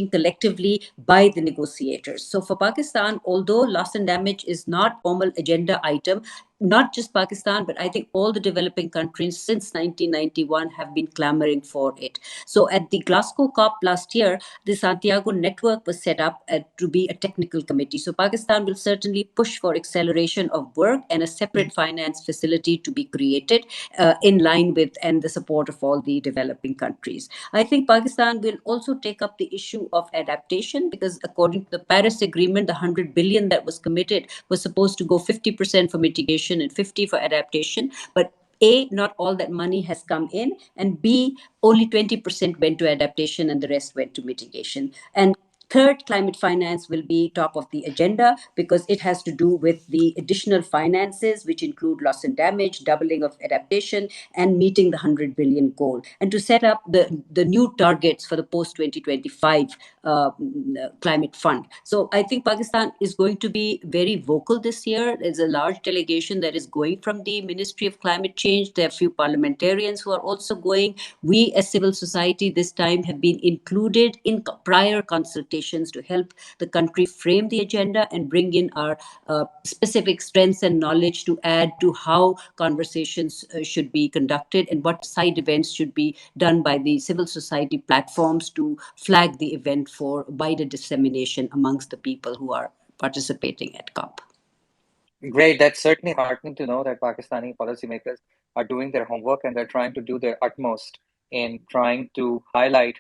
S4: collectively by the negotiators. So for Pakistan, although loss and damage is not formal agenda item, not just Pakistan, but I think all the developing countries since 1991 have been clamoring for it. So at the Glasgow COP last year, the Santiago Network was set up to be a technical committee. So Pakistan will certainly push for acceleration of work and a separate finance facility to be created in line with and the support of all the developing countries. I think Pakistan will also take up the issue of adaptation because according to the Paris Agreement, the 100 billion that was committed was supposed to go 50% for mitigation and 50 for adaptation. But A, not all that money has come in, and B, only 20% went to adaptation and the rest went to mitigation. And third, climate finance will be top of the agenda because it has to do with the additional finances, which include loss and damage, doubling of adaptation, and meeting the 100 billion goal, and to set up the new targets for the post-2025 climate fund. So I think Pakistan is going to be very vocal this year. There's a large delegation that is going from the Ministry of Climate Change. There are a few parliamentarians who are also going. We as civil society this time have been included in prior consultations to help the country frame the agenda and bring in our specific strengths and knowledge to add to how conversations should be conducted and what side events should be done by the civil society platforms to flag the event for wider dissemination amongst the people who are participating at COP.
S1: Great. That's certainly heartening to know that Pakistani policymakers are doing their homework and they're trying to do their utmost in trying to highlight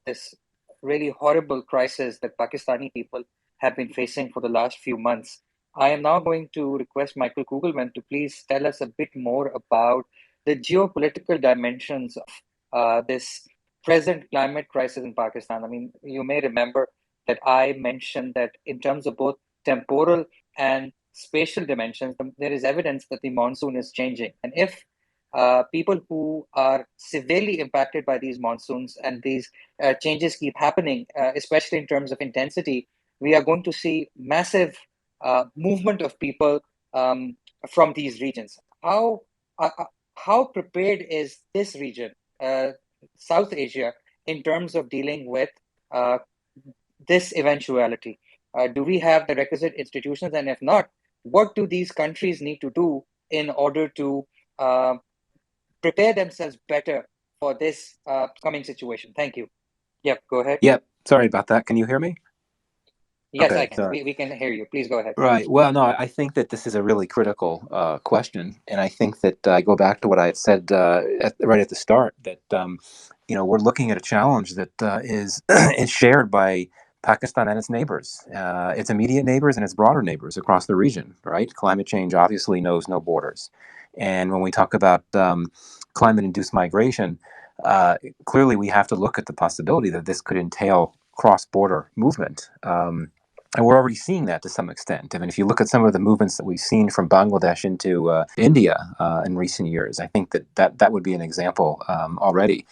S1: this really horrible crisis that Pakistani people have been facing for the last few months. I am now going to request Michael Kugelman to please tell us a bit more about the geopolitical dimensions of this present climate crisis in Pakistan. I mean, you may remember that I mentioned that in terms of both temporal and spatial dimensions, there is evidence that the monsoon is changing. And if people who are severely impacted by these monsoons and these changes keep happening, especially in terms of intensity, we are going to see massive movement of people from these regions. How prepared is this region, South Asia, in terms of dealing with this eventuality? Do we have the requisite institutions? And if not, what do these countries need to do in order to prepare themselves better for this coming situation? Thank you. Yep, go ahead.
S3: Yep. Sorry about that. Can you hear me?
S1: Yes,
S3: Okay,
S1: I can.
S3: sorry.
S1: We can hear you. Please go ahead.
S3: Right. Well, no, I think that this is a really critical question, and I think that I go back to what I had said right at the start that we're looking at a challenge that is is shared by Pakistan and its neighbors, its immediate neighbors and its broader neighbors across the region. Right. Climate change obviously knows no borders, and when we talk about climate-induced migration, clearly we have to look at the possibility that this could entail cross-border movement. And we're already seeing that to some extent. I mean, if you look at some of the movements that we've seen from Bangladesh into India in recent years, I think that would be an example already.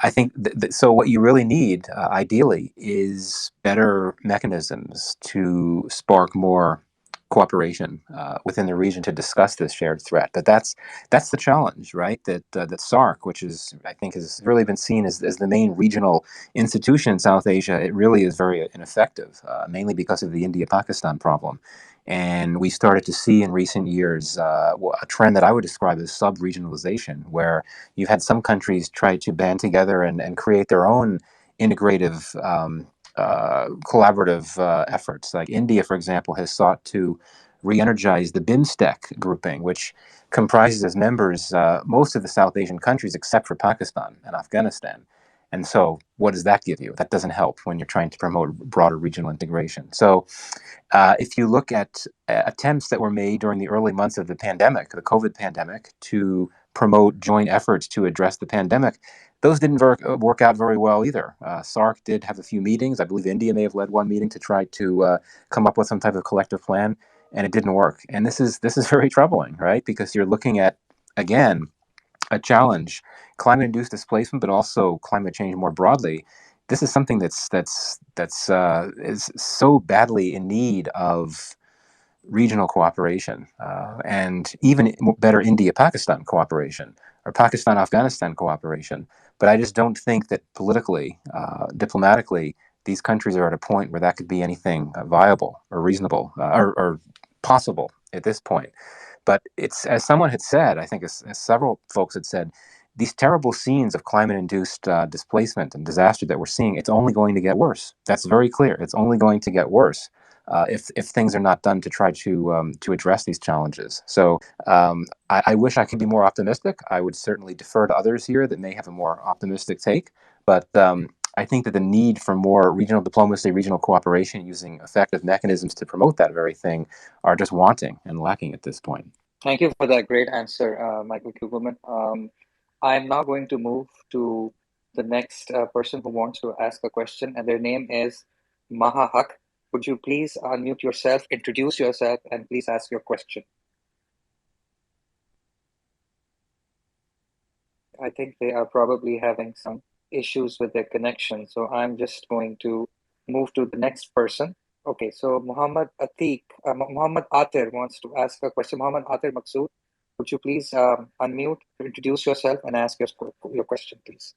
S3: I think so. What you really need, ideally, is better mechanisms to spark more cooperation within the region to discuss this shared threat. But that's the challenge, right? That SARC, which is I think has really been seen as the main regional institution in South Asia, it really is very ineffective, mainly because of the India-Pakistan problem. And we started to see in recent years a trend that I would describe as sub-regionalization, where you've had some countries try to band together and create their own integrative, collaborative efforts. Like India, for example, has sought to re-energize the BIMSTEC grouping, which comprises as members most of the South Asian countries except for Pakistan and Afghanistan. And so what does that give you? That doesn't help when you're trying to promote broader regional integration. So if you look at attempts that were made during the early months of the pandemic, the COVID pandemic, to promote joint efforts to address the pandemic, those didn't work out very well either. SARC did have a few meetings. I believe India may have led one meeting to try to come up with some type of collective plan, and it didn't work. And this is very troubling, right? Because you're looking at, again, a challenge, climate-induced displacement, but also climate change more broadly. This is something that's is so badly in need of regional cooperation and even better India-Pakistan cooperation or Pakistan-Afghanistan cooperation. But I just don't think that politically, diplomatically, these countries are at a point where that could be anything viable or reasonable or possible at this point. But it's, as someone had said, I think as several folks had said, these terrible scenes of climate-induced displacement and disaster that we're seeing, it's only going to get worse. That's very clear. It's only going to get worse if things are not done to try to address these challenges. So I wish I could be more optimistic. I would certainly defer to others here that may have a more optimistic take. But I think that the need for more regional diplomacy, regional cooperation using effective mechanisms to promote that very thing are just wanting and lacking at this point.
S1: Thank you for that great answer, Michael Kugelman. I'm now going to move to the next person who wants to ask a question, and their name is Maha Haq. Would you please unmute yourself, introduce yourself, and please ask your question? I think they are probably having some issues with their connection, so I'm just going to move to the next person. Okay, so Muhammad Atir wants to ask a question. Muhammad Atir Maqsood, would you please unmute, introduce yourself, and ask your question, please?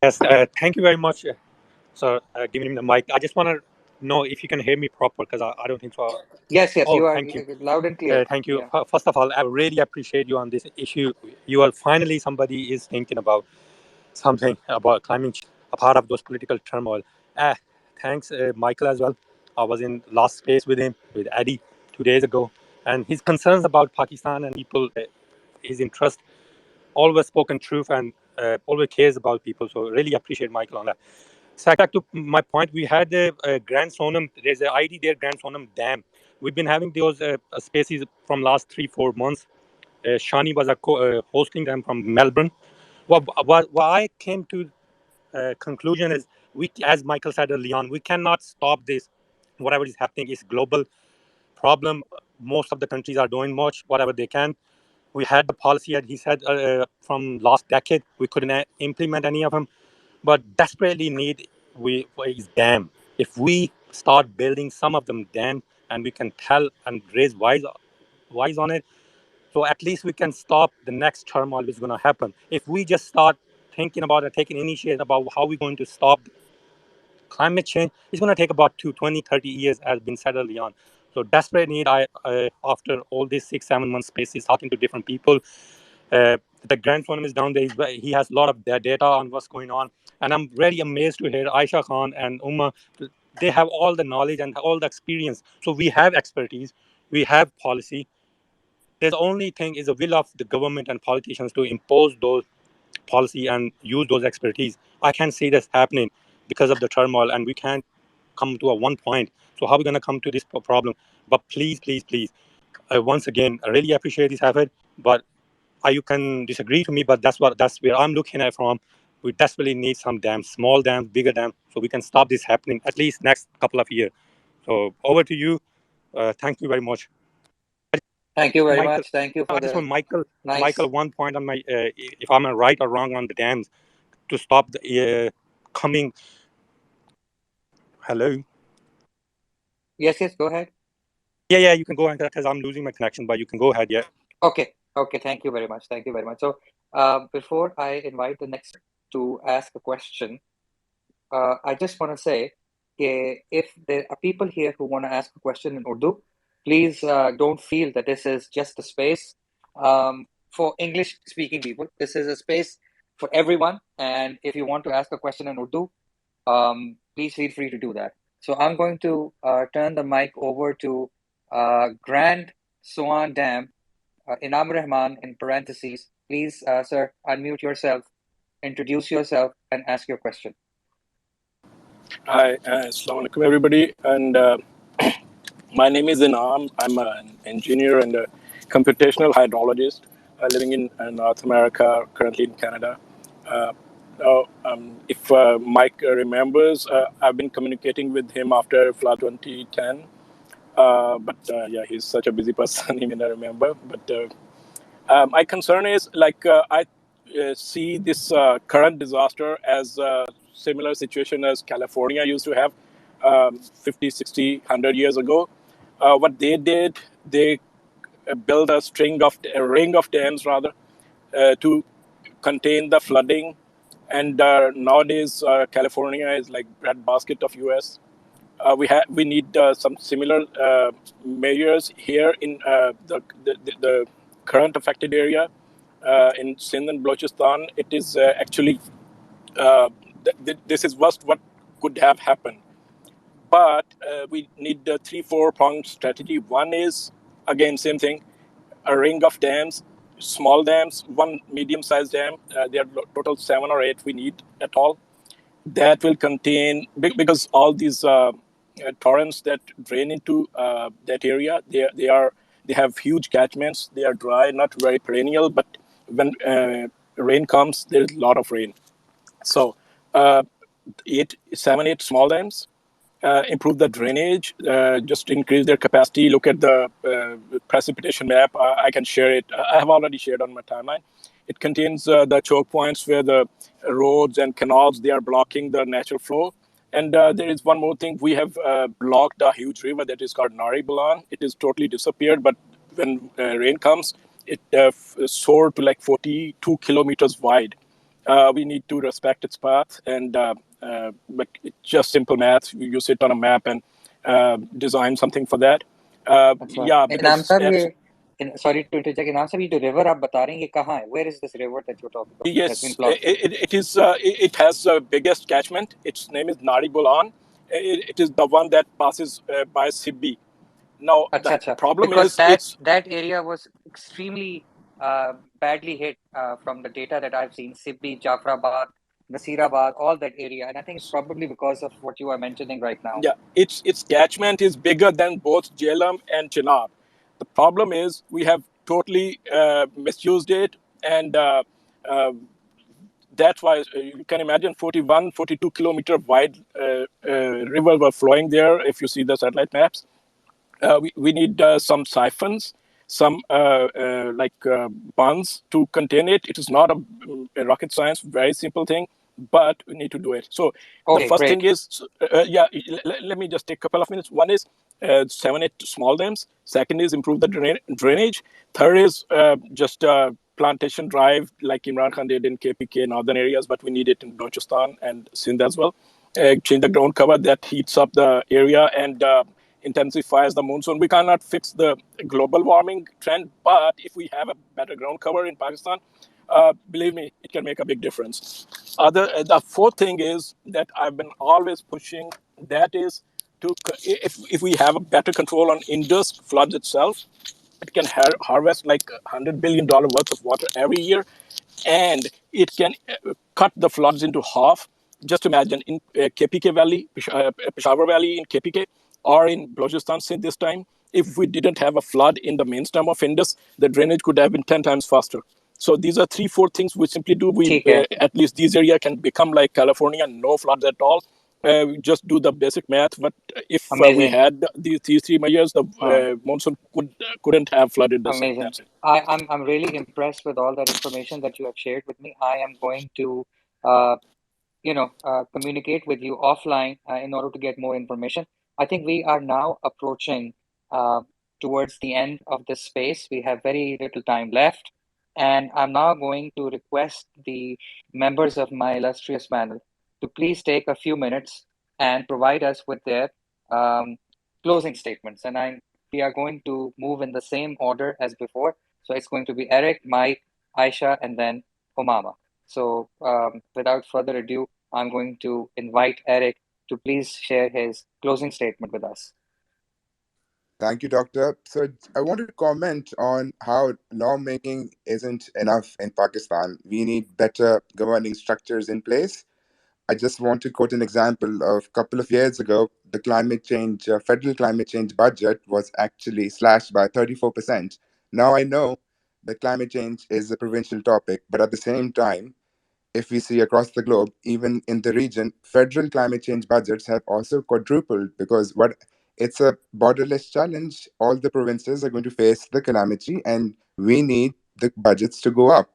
S10: Yes, thank you very much, sir, giving me the mic. I just want to know if you can hear me proper because I don't think so.
S1: Yes,
S10: Oh,
S1: you are
S10: thank you.
S1: loud and clear.
S10: Thank you.
S1: Yeah.
S10: First of all, I really appreciate you on this issue. You are finally somebody is thinking about something about climate change, a part of those political turmoil. Thanks, Michael, as well. I was in last space with him, with Eddie, 2 days ago, and his concerns about Pakistan and people, his interest, always spoken truth and always cares about people. So really appreciate Michael on that. Back to my point, we had the Grand Sonam. There's a ID there, Grand Sonam Dam. We've been having those spaces from last 3-4 months. Shani was hosting them from Melbourne. What I came to conclusion is, as Michael said early on, we cannot stop this. Whatever is happening is global problem. Most of the countries are doing much, whatever they can. We had the policy, as he said, from last decade. We couldn't implement any of them, but desperately need is dam. If we start building some of them dam, and we can tell and raise wise on it, so at least we can stop the next turmoil which is going to happen. If we just start thinking about it, taking initiative about how we're going to stop climate change, it's going to take about 20, 30 years, as been said early on. So desperate need. After all these 6-7 months spaces, talking to different people, the Grand Forum is down there. He has a lot of data on what's going on. And I'm really amazed to hear Aisha Khan and Ummah. They have all the knowledge and all the experience. So we have expertise. We have policy. The only thing is the will of the government and politicians to impose those policy and use those expertise. I can't see this happening because of the turmoil, and we can't come to a one point. So how are we going to come to this problem? But please, please, please, once again, I really appreciate this effort, but you can disagree to me, but that's where I'm looking at from. We desperately need some dams, small dams, bigger dams, so we can stop this happening at least next couple of years. So over to you. Thank you very much.
S1: Thank you very
S10: Michael,
S1: much. Thank you for
S10: I just
S1: the
S10: want Michael.
S1: nice.
S10: Michael, one point on my, if I'm right or wrong on the dams, to stop the coming. Hello.
S1: Yes, go ahead.
S10: Yeah, you can go ahead because I'm losing my connection, but you can go ahead. Yeah.
S1: Okay. Thank you very much. So, before I invite the next to ask a question, I just want to say, if there are people here who want to ask a question in Urdu, please don't feel that this is just a space for English-speaking people. This is a space for everyone, and if you want to ask a question in Urdu, please feel free to do that. So I'm going to turn the mic over to Grand Swan Dam, Inam Rahman, in parentheses. Please, sir, unmute yourself, introduce yourself, and ask your question.
S11: Hi, assalamu alaikum everybody, and my name is Inam. I'm an engineer and a computational hydrologist living in North America, currently in Canada. If Mike remembers, I've been communicating with him after FLA 2010, but yeah, he's such a busy person, he may not remember. But my concern is, I see this current disaster as a similar situation as California used to have 50, 60, 100 years ago. What they did, they built a ring of dams rather, to contain the flooding. And nowadays, California is like breadbasket of US. We need some similar measures here in the current affected area in Sindh and Balochistan. It is actually this is what could have happened, but we need a 3-4 pronged strategy. One is, again, same thing, a ring of dams, small dams, one medium-sized dam. There are total 7 or 8 we need at all. That will contain, because all these torrents that drain into that area, they have huge catchments. They are dry, not very perennial, but when rain comes, there is a lot of rain. So seven, eight small dams, improve the drainage, just increase their capacity. Look at the precipitation map. I can share it. I have already shared on my timeline. It contains the choke points where the roads and canals, they are blocking the natural flow. And there is one more thing. We have blocked a huge river that is called Nari Balan. It is totally disappeared, but when rain comes, it soared to like 42 kilometers wide. We need to respect its path, and but it's just simple math. You sit on a map and design something for that.
S1: अच्छा
S11: Yeah,
S1: इनाम
S11: because
S1: साहब ये sorry to interject इनाम साहब ये जो river आप बता रहे हैं ये कहाँ है? Where is this river that you're talking about that's been
S11: yes,
S1: blocked?
S11: it has the biggest catchment. Its name is Nari Bulan. It is the one that passes by Sibbi. Now
S1: अच्छा
S11: the
S1: अच्छा
S11: problem
S1: because
S11: is it's
S1: that area was extremely badly hit from the data that I've seen. Sibbi, Jafrabad, Nasirabad, all that area, and I think it's probably because of what you are mentioning right now.
S11: yeah, its catchment is bigger than both Jhelum and Chenab. The problem is we have totally misused it, and uh, that's why you can imagine 41, 42 kilometer wide river were flowing there. If you see the satellite maps, we need some siphons, some bunds to contain it. It is not a rocket science, very simple thing, but we need to do it. So the
S1: Okay,
S11: first thing
S1: great.
S11: is, let me just take a couple of minutes. One is seven, eight small dams. Second is improve the drainage. Third is just plantation drive like Imran Khan did in KPK and northern areas, but we need it in Balochistan and Sindh as well. Change the ground cover that heats up the area and intensifies the monsoon. We cannot fix the global warming trend, but if we have a better ground cover in Pakistan, believe me, it can make a big difference. The fourth thing is that I've been always pushing. That is to if we have a better control on Indus floods itself, it can harvest like $100 billion worth of water every year, and it can cut the floods into half. Just imagine in KPK Valley, Peshawar Valley in KPK, or in Balochistan Sindh this time, if we didn't have a flood in the main stem of Indus, the drainage could have been 10 times faster. So these are three, four things we simply do. We
S1: ठीक है.
S11: at least these area can become like California, no floods at all. We just do the basic math. But if we
S1: Amazing.
S11: had these three measures, the monsoon couldn't have flooded the state.
S1: Amazing.
S11: That's it.
S1: I'm really impressed with all that information that you have shared with me. I am going to uh, communicate with you offline in order to get more information. I think we are now approaching uh, towards the end of this space. We have very little time left, and I'm now going to request the members of my illustrious panel to please take a few minutes and provide us with their um, closing statements. And we are going to move in the same order as before. So it's going to be Eric, Mike, Aisha, and then Ummamah. So without further ado, I'm going to invite Eric to please share his closing statement with us.
S2: Thank you, Doctor. So I wanted to comment on how lawmaking isn't enough in Pakistan. We need better governing structures in place. I just want to quote an example of a couple of years ago, the federal climate change budget was actually slashed by 34%. Now I know that climate change is a provincial topic, but at the same time, if we see across the globe, even in the region, federal climate change budgets have also quadrupled because it's a borderless challenge. All the provinces are going to face the calamity, and we need the budgets to go up.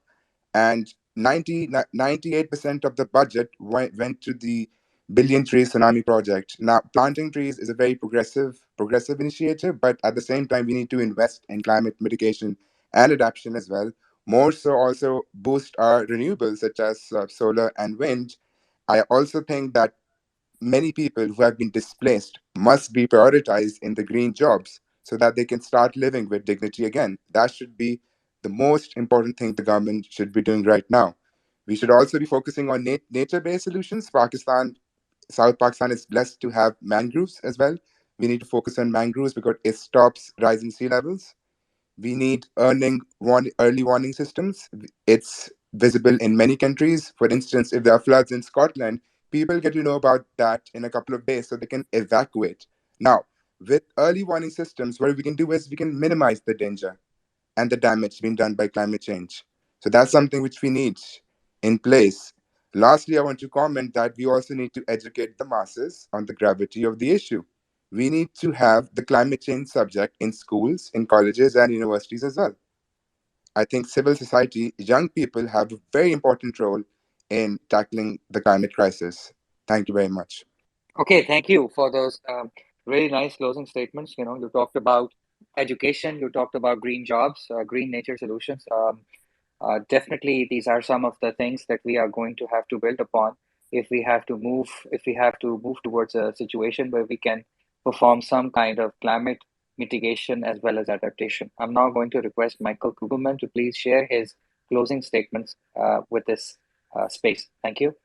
S2: And 98% of the budget went to the Billion Tree Tsunami Project. Now, planting trees is a very progressive initiative, but at the same time, we need to invest in climate mitigation and adaptation as well. More so, also boost our renewables such as solar and wind. I also think that many people who have been displaced must be prioritized in the green jobs so that they can start living with dignity again. That should be the most important thing the government should be doing right now. We should also be focusing on nature-based solutions. South Pakistan is blessed to have mangroves as well. We need to focus on mangroves because it stops rising sea levels. We need early warning systems. It's visible in many countries. For instance, if there are floods in Scotland, people get to know about that in a couple of days so they can evacuate. Now, with early warning systems, what we can do is we can minimize the danger and the damage being done by climate change. So that's something which we need in place. Lastly, I want to comment that we also need to educate the masses on the gravity of the issue. We need to have the climate change subject in schools, in colleges, and universities as well. I think civil society, young people have a very important role in tackling the climate crisis. Thank you very much.
S1: Okay, thank you for those really nice closing statements. You talked about education, you talked about green jobs, green nature solutions. Definitely, these are some of the things that we are going to have to build upon if we have to move towards a situation where we can perform some kind of climate mitigation as well as adaptation. I'm now going to request Michael Kugelman to please share his closing statements with this space. Thank you.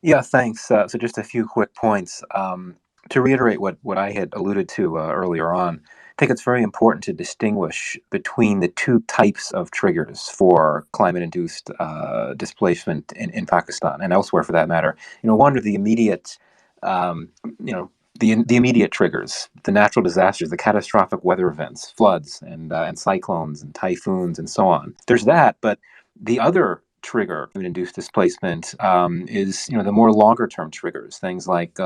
S3: Yeah, thanks. So just a few quick points. To reiterate what I had alluded to earlier on, I think it's very important to distinguish between the two types of triggers for climate-induced displacement in Pakistan and elsewhere, for that matter. One are the immediate, um, you know, the immediate triggers, the natural disasters, the catastrophic weather events, floods and cyclones and typhoons and so on. There's that, but the other trigger induced displacement is the more longer term triggers, things like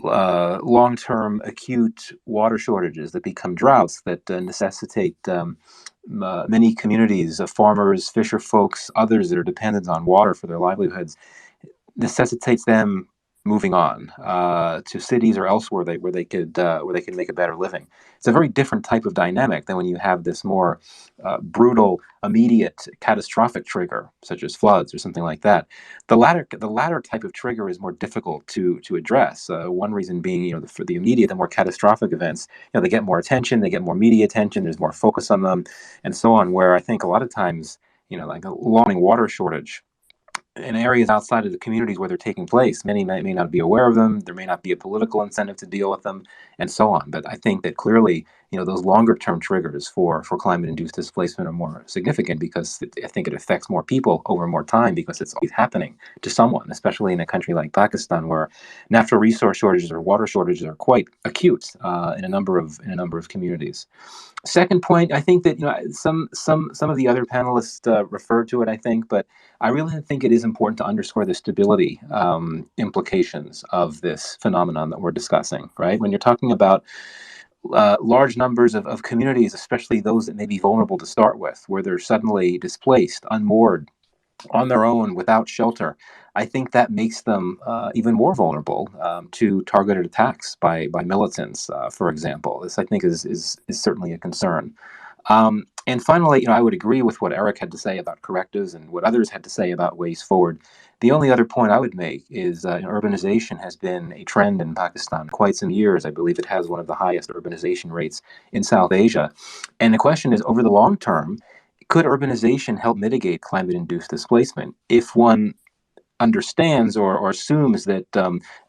S3: long term acute water shortages that become droughts that necessitate many communities of farmers, fisher folks, others that are dependent on water for their livelihoods, necessitates them moving on to cities or elsewhere where they could make a better living. It's a very different type of dynamic than when you have this more brutal, immediate, catastrophic trigger, such as floods or something like that. The latter type of trigger is more difficult to address. One reason being, for the immediate, the more catastrophic events, they get more attention, they get more media attention, there's more focus on them, and so on. Where I think a lot of times, like a long water shortage in areas outside of the communities where they're taking place. Many may not be aware of them. There may not be a political incentive to deal with them, and so on. But I think that clearly, those longer term triggers for climate induced displacement are more significant because I think it affects more people over more time because it's always happening to someone, especially in a country like Pakistan where natural resource shortages or water shortages are quite acute in a number of communities. Second point, I think that some of the other panelists referred to it, I think, but I really think it is important to underscore the stability implications of this phenomenon that we're discussing, right? When you're talking about large numbers of communities, especially those that may be vulnerable to start with, where they're suddenly displaced, unmoored, on their own without shelter, I think that makes them even more vulnerable to targeted attacks by militants, for example. This, I think, is certainly a concern. And finally, I would agree with what Eric had to say about correctives and what others had to say about ways forward. The only other point I would make is urbanization has been a trend in Pakistan quite some years. I believe it has one of the highest urbanization rates in South Asia. And the question is, over the long term, could urbanization help mitigate climate-induced displacement if one understands or assumes that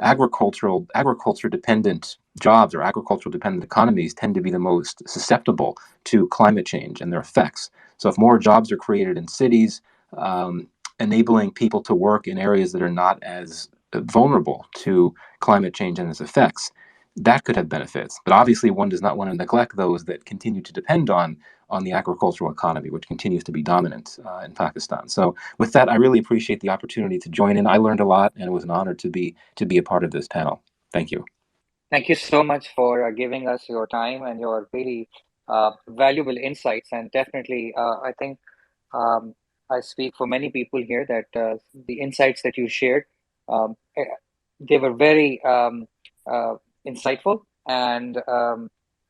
S3: agriculture-dependent jobs or agricultural-dependent economies tend to be the most susceptible to climate change and their effects? So if more jobs are created in cities, enabling people to work in areas that are not as vulnerable to climate change and its effects, that could have benefits. But obviously, one does not want to neglect those that continue to depend on the agricultural economy, which continues to be dominant in Pakistan. So with that, I really appreciate the opportunity to join in. I learned a lot, and it was an honor to be a part of this panel. Thank you.
S1: Thank you so much for giving us your time and your really valuable insights. And definitely, I think um, I speak for many people here that the insights that you shared, they were very uh, insightful and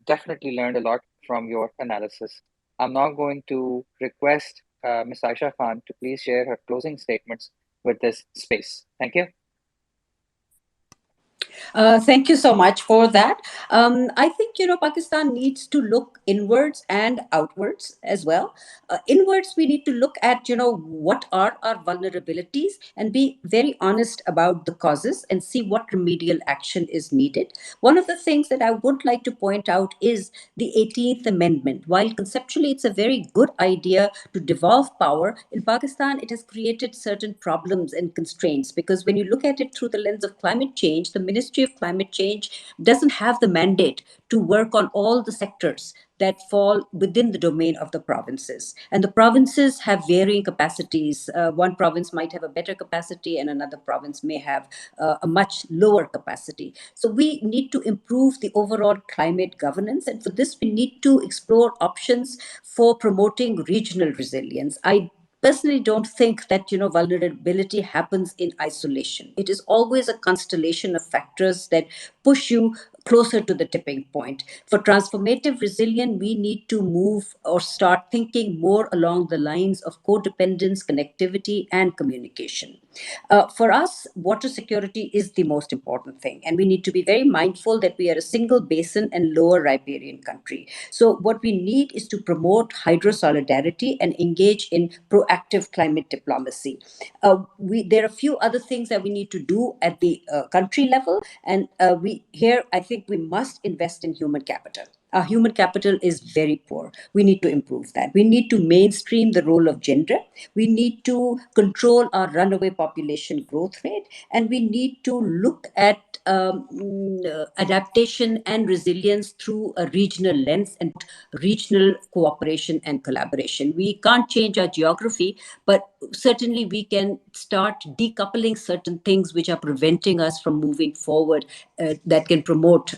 S1: definitely learned a lot from your analysis. I'm now going to request Ms. Aisha Khan to please share her closing statements with this space. Thank you.
S4: Thank you so much for that. I think, Pakistan needs to look inwards and outwards as well. Inwards, we need to look at, what are our vulnerabilities and be very honest about the causes and see what remedial action is needed. One of the things that I would like to point out is the 18th Amendment. While conceptually it's a very good idea to devolve power, in Pakistan it has created certain problems and constraints because when you look at it through the lens of climate change, the Ministry of Climate Change doesn't have the mandate to work on all the sectors that fall within the domain of the provinces. And the provinces have varying capacities. One province might have a better capacity, and another province may have a much lower capacity. So we need to improve the overall climate governance. And for this, we need to explore options for promoting regional resilience. I personally don't think that vulnerability happens in isolation. It is always a constellation of factors that push you closer to the tipping point. For transformative resilience, we need to move or start thinking more along the lines of codependence, connectivity, and communication. For us, water security is the most important thing, and we need to be very mindful that we are a single basin and lower riparian country. So, what we need is to promote hydro solidarity and engage in proactive climate diplomacy. There are a few other things that we need to do at the country level, and I think we must invest in human capital. Our human capital is very poor. We need to improve that. We need to mainstream the role of gender. We need to control our runaway population growth rate. And we need to look at adaptation and resilience through a regional lens and regional cooperation and collaboration. We can't change our geography, but certainly we can start decoupling certain things which are preventing us from moving forward, that can promote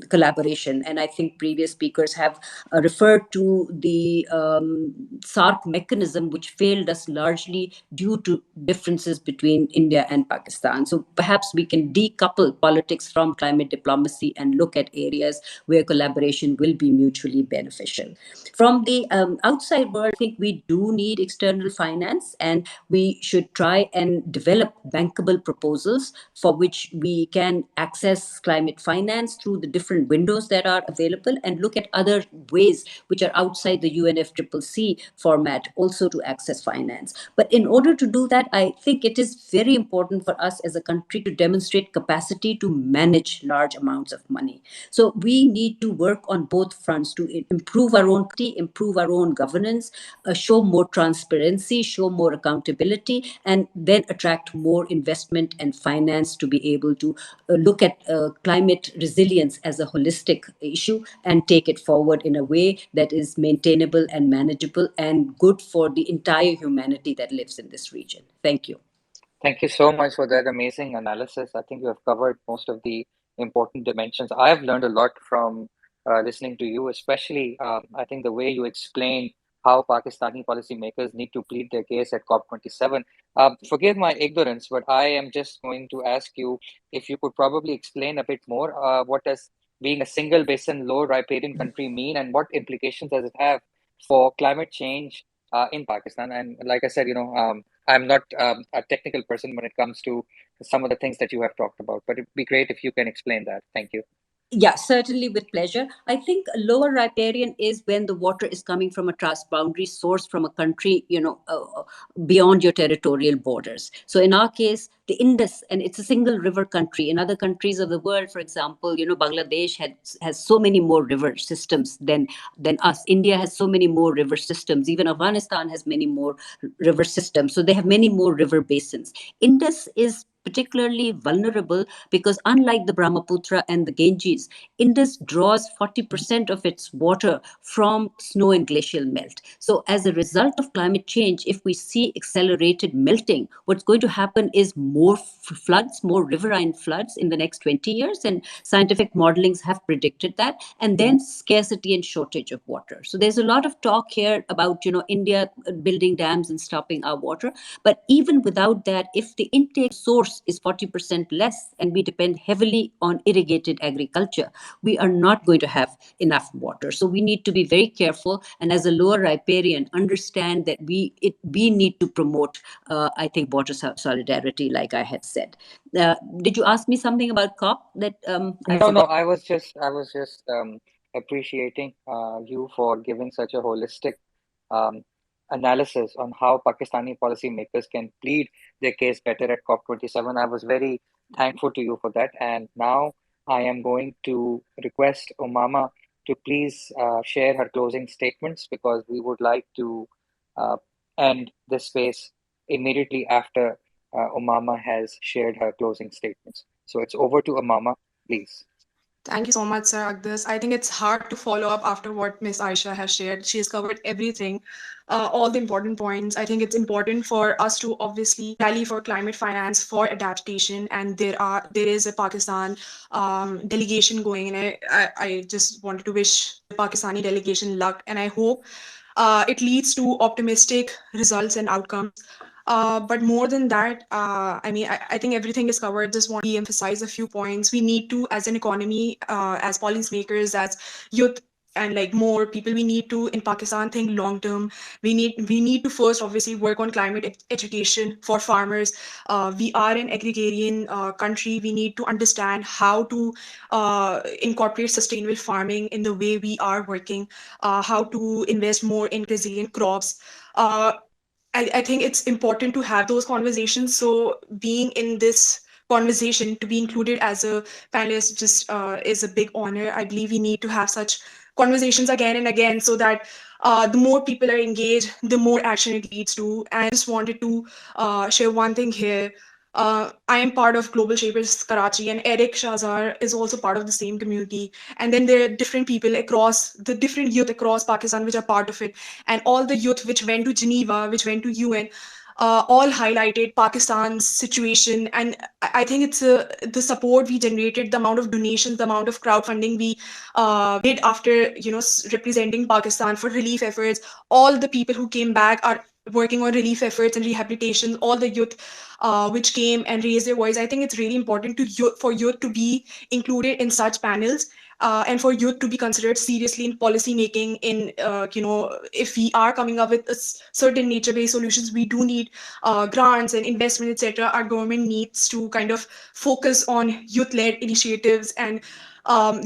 S4: collaboration. And I think previous speakers have referred to the SARC mechanism, which failed us largely due to differences between India and Pakistan. So perhaps we can decouple politics from climate diplomacy and look at areas where collaboration will be mutually beneficial. From the outside world, I think we do need external finance, and we should try and develop bankable proposals for which we can access climate finance through the different windows that are available, and look at other ways which are outside the UNFCCC format also to access finance. But in order to do that, I think it is very important for us as a country to demonstrate capacity to manage large amounts of money. So we need to work on both fronts to improve our own governance, show more transparency, show more accountability, and then attract more investment and finance to be able to look at climate resilience as a holistic issue and take it forward in a way that is maintainable and manageable and good for the entire humanity that lives in this region. Thank you.
S1: Thank you so much for that amazing analysis. I think you have covered most of the important dimensions. I've learned a lot from listening to you, especially I think the way you explain how Pakistani policymakers need to plead their case at COP27. Forgive my ignorance, but I am just going to ask you if you could probably explain a bit more. What does being a single basin, low riparian country mean, and what implications does it have for climate change in Pakistan? And like I said, I'm not a technical person when it comes to some of the things that you have talked about, but it'd be great if you can explain that. Thank you.
S4: Yeah, certainly with pleasure. I think lower riparian is when the water is coming from a transboundary source from a country, beyond your territorial borders. So in our case, the Indus, and it's a single river country. In other countries of the world, for example, Bangladesh has so many more river systems than us. India has so many more river systems. Even Afghanistan has many more river systems. So they have many more river basins. Indus is particularly vulnerable because, unlike the Brahmaputra and the Ganges, Indus draws 40% of its water from snow and glacial melt. So as a result of climate change, if we see accelerated melting, what's going to happen is more floods, more riverine floods in the next 20 years. And scientific modelings have predicted that. And then scarcity and shortage of water. So there's a lot of talk here about, India building dams and stopping our water. But even without that, if the intake source is 40% less and we depend heavily on irrigated agriculture, we are not going to have enough water. So we need to be very careful, and as a lower riparian, understand that we need to promote, I think, water solidarity, like I had said. Did you ask me something about COP that I
S1: No,
S4: forgot?
S1: I was just appreciating you for giving such a holistic um, analysis on how Pakistani policymakers can plead their case better at COP27. I was very thankful to you for that. And now I am going to request Ummamah to please share her closing statements, because we would like to uh, end this space immediately after Ummamah has shared her closing statements. So it's over to Ummamah, please.
S5: Thank you so much, Sir Aqdas. I think it's hard to follow up after what Miss Aisha has shared. She has covered everything, all the important points. I think it's important for us to obviously rally for climate finance, for adaptation, and there is a Pakistan delegation going in. I just wanted to wish the Pakistani delegation luck, and I hope it leads to optimistic results and outcomes. But more than that, I think everything is covered. Just want to emphasize a few points. We need to, as an economy, as policymakers, as youth, and like more people, we need to in Pakistan think long term. We need to first obviously work on climate education for farmers. We are an agrarian country. We need to understand how to incorporate sustainable farming in the way we are working. How to invest more in resilient crops. Uh, I think it's important to have those conversations. So being in this conversation, to be included as a panelist, just is a big honor. I believe we need to have such conversations again and again, so that the more people are engaged, the more action it leads to. And I just wanted to share one thing here. I am part of Global Shapers Karachi, and Eric Shahzar is also part of the same community. And then there are different people across the different youth across Pakistan which are part of it, and all the youth which went to Geneva, which went to UN, all highlighted Pakistan's situation. And I think it's the support we generated, the amount of donations, the amount of crowdfunding we did after representing Pakistan for relief efforts. All the people who came back are working on relief efforts and rehabilitation. All the youth which came and raised their voice. I think it's really important for youth to be included in such panels, and for youth to be considered seriously in policy making. In if we are coming up with certain nature-based solutions, we do need grants and investment, etc. Our government needs to kind of focus on youth-led initiatives and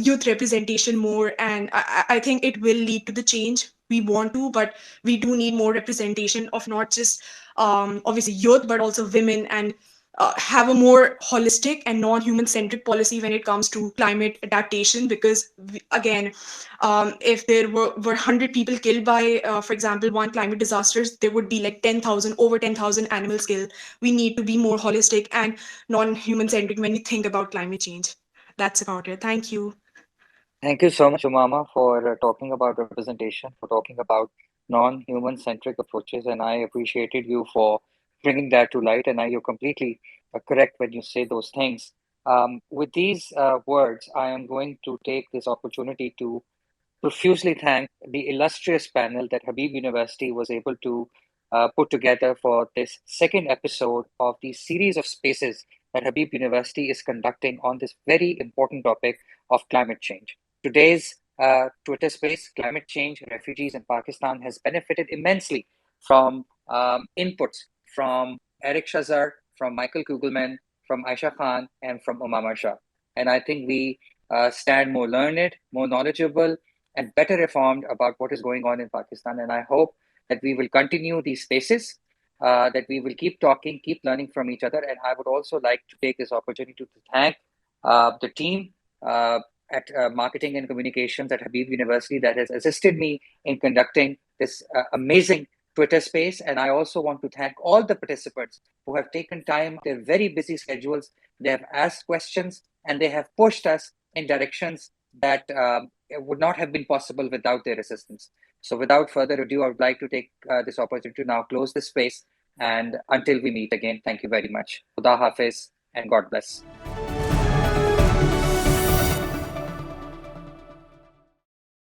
S5: youth representation more. And I think it will lead to the change we want to, but we do need more representation of not just obviously youth, but also women, and have a more holistic and non-human centric policy when it comes to climate adaptation. Because again, if there were 100 people killed by for example one climate disasters, there would be like 10,000, over 10,000 animals killed. We need to be more holistic and non-human centric when we think about climate change. That's about it. Thank you.
S1: Thank you so much, Ummamah, for talking about representation, for talking about non-human centric approaches, and I appreciated you for bringing that to light. And you're completely correct when you say those things. With these words, I am going to take this opportunity to profusely thank the illustrious panel that Habib University was able to put together for this second episode of the series of spaces that Habib University is conducting on this very important topic of climate change. Today's Twitter space, Climate Change, Refugees in Pakistan, has benefited immensely from inputs from Eric Shahzar, from Michael Kugelman, from Aisha Khan, and from Ummamah Shah. And I think we stand more learned, more knowledgeable, and better informed about what is going on in Pakistan. And I hope that we will continue these spaces, that we will keep talking, keep learning from each other. And I would also like to take this opportunity to thank the team at Marketing and Communications at Habib University that has assisted me in conducting this amazing Twitter space. And I also want to thank all the participants who have taken time, their very busy schedules. They have asked questions and they have pushed us in directions that it would not have been possible without their assistance. So without further ado, I would like to take this opportunity to now close this space. And until we meet again, thank you very much. Khuda Hafiz and God bless.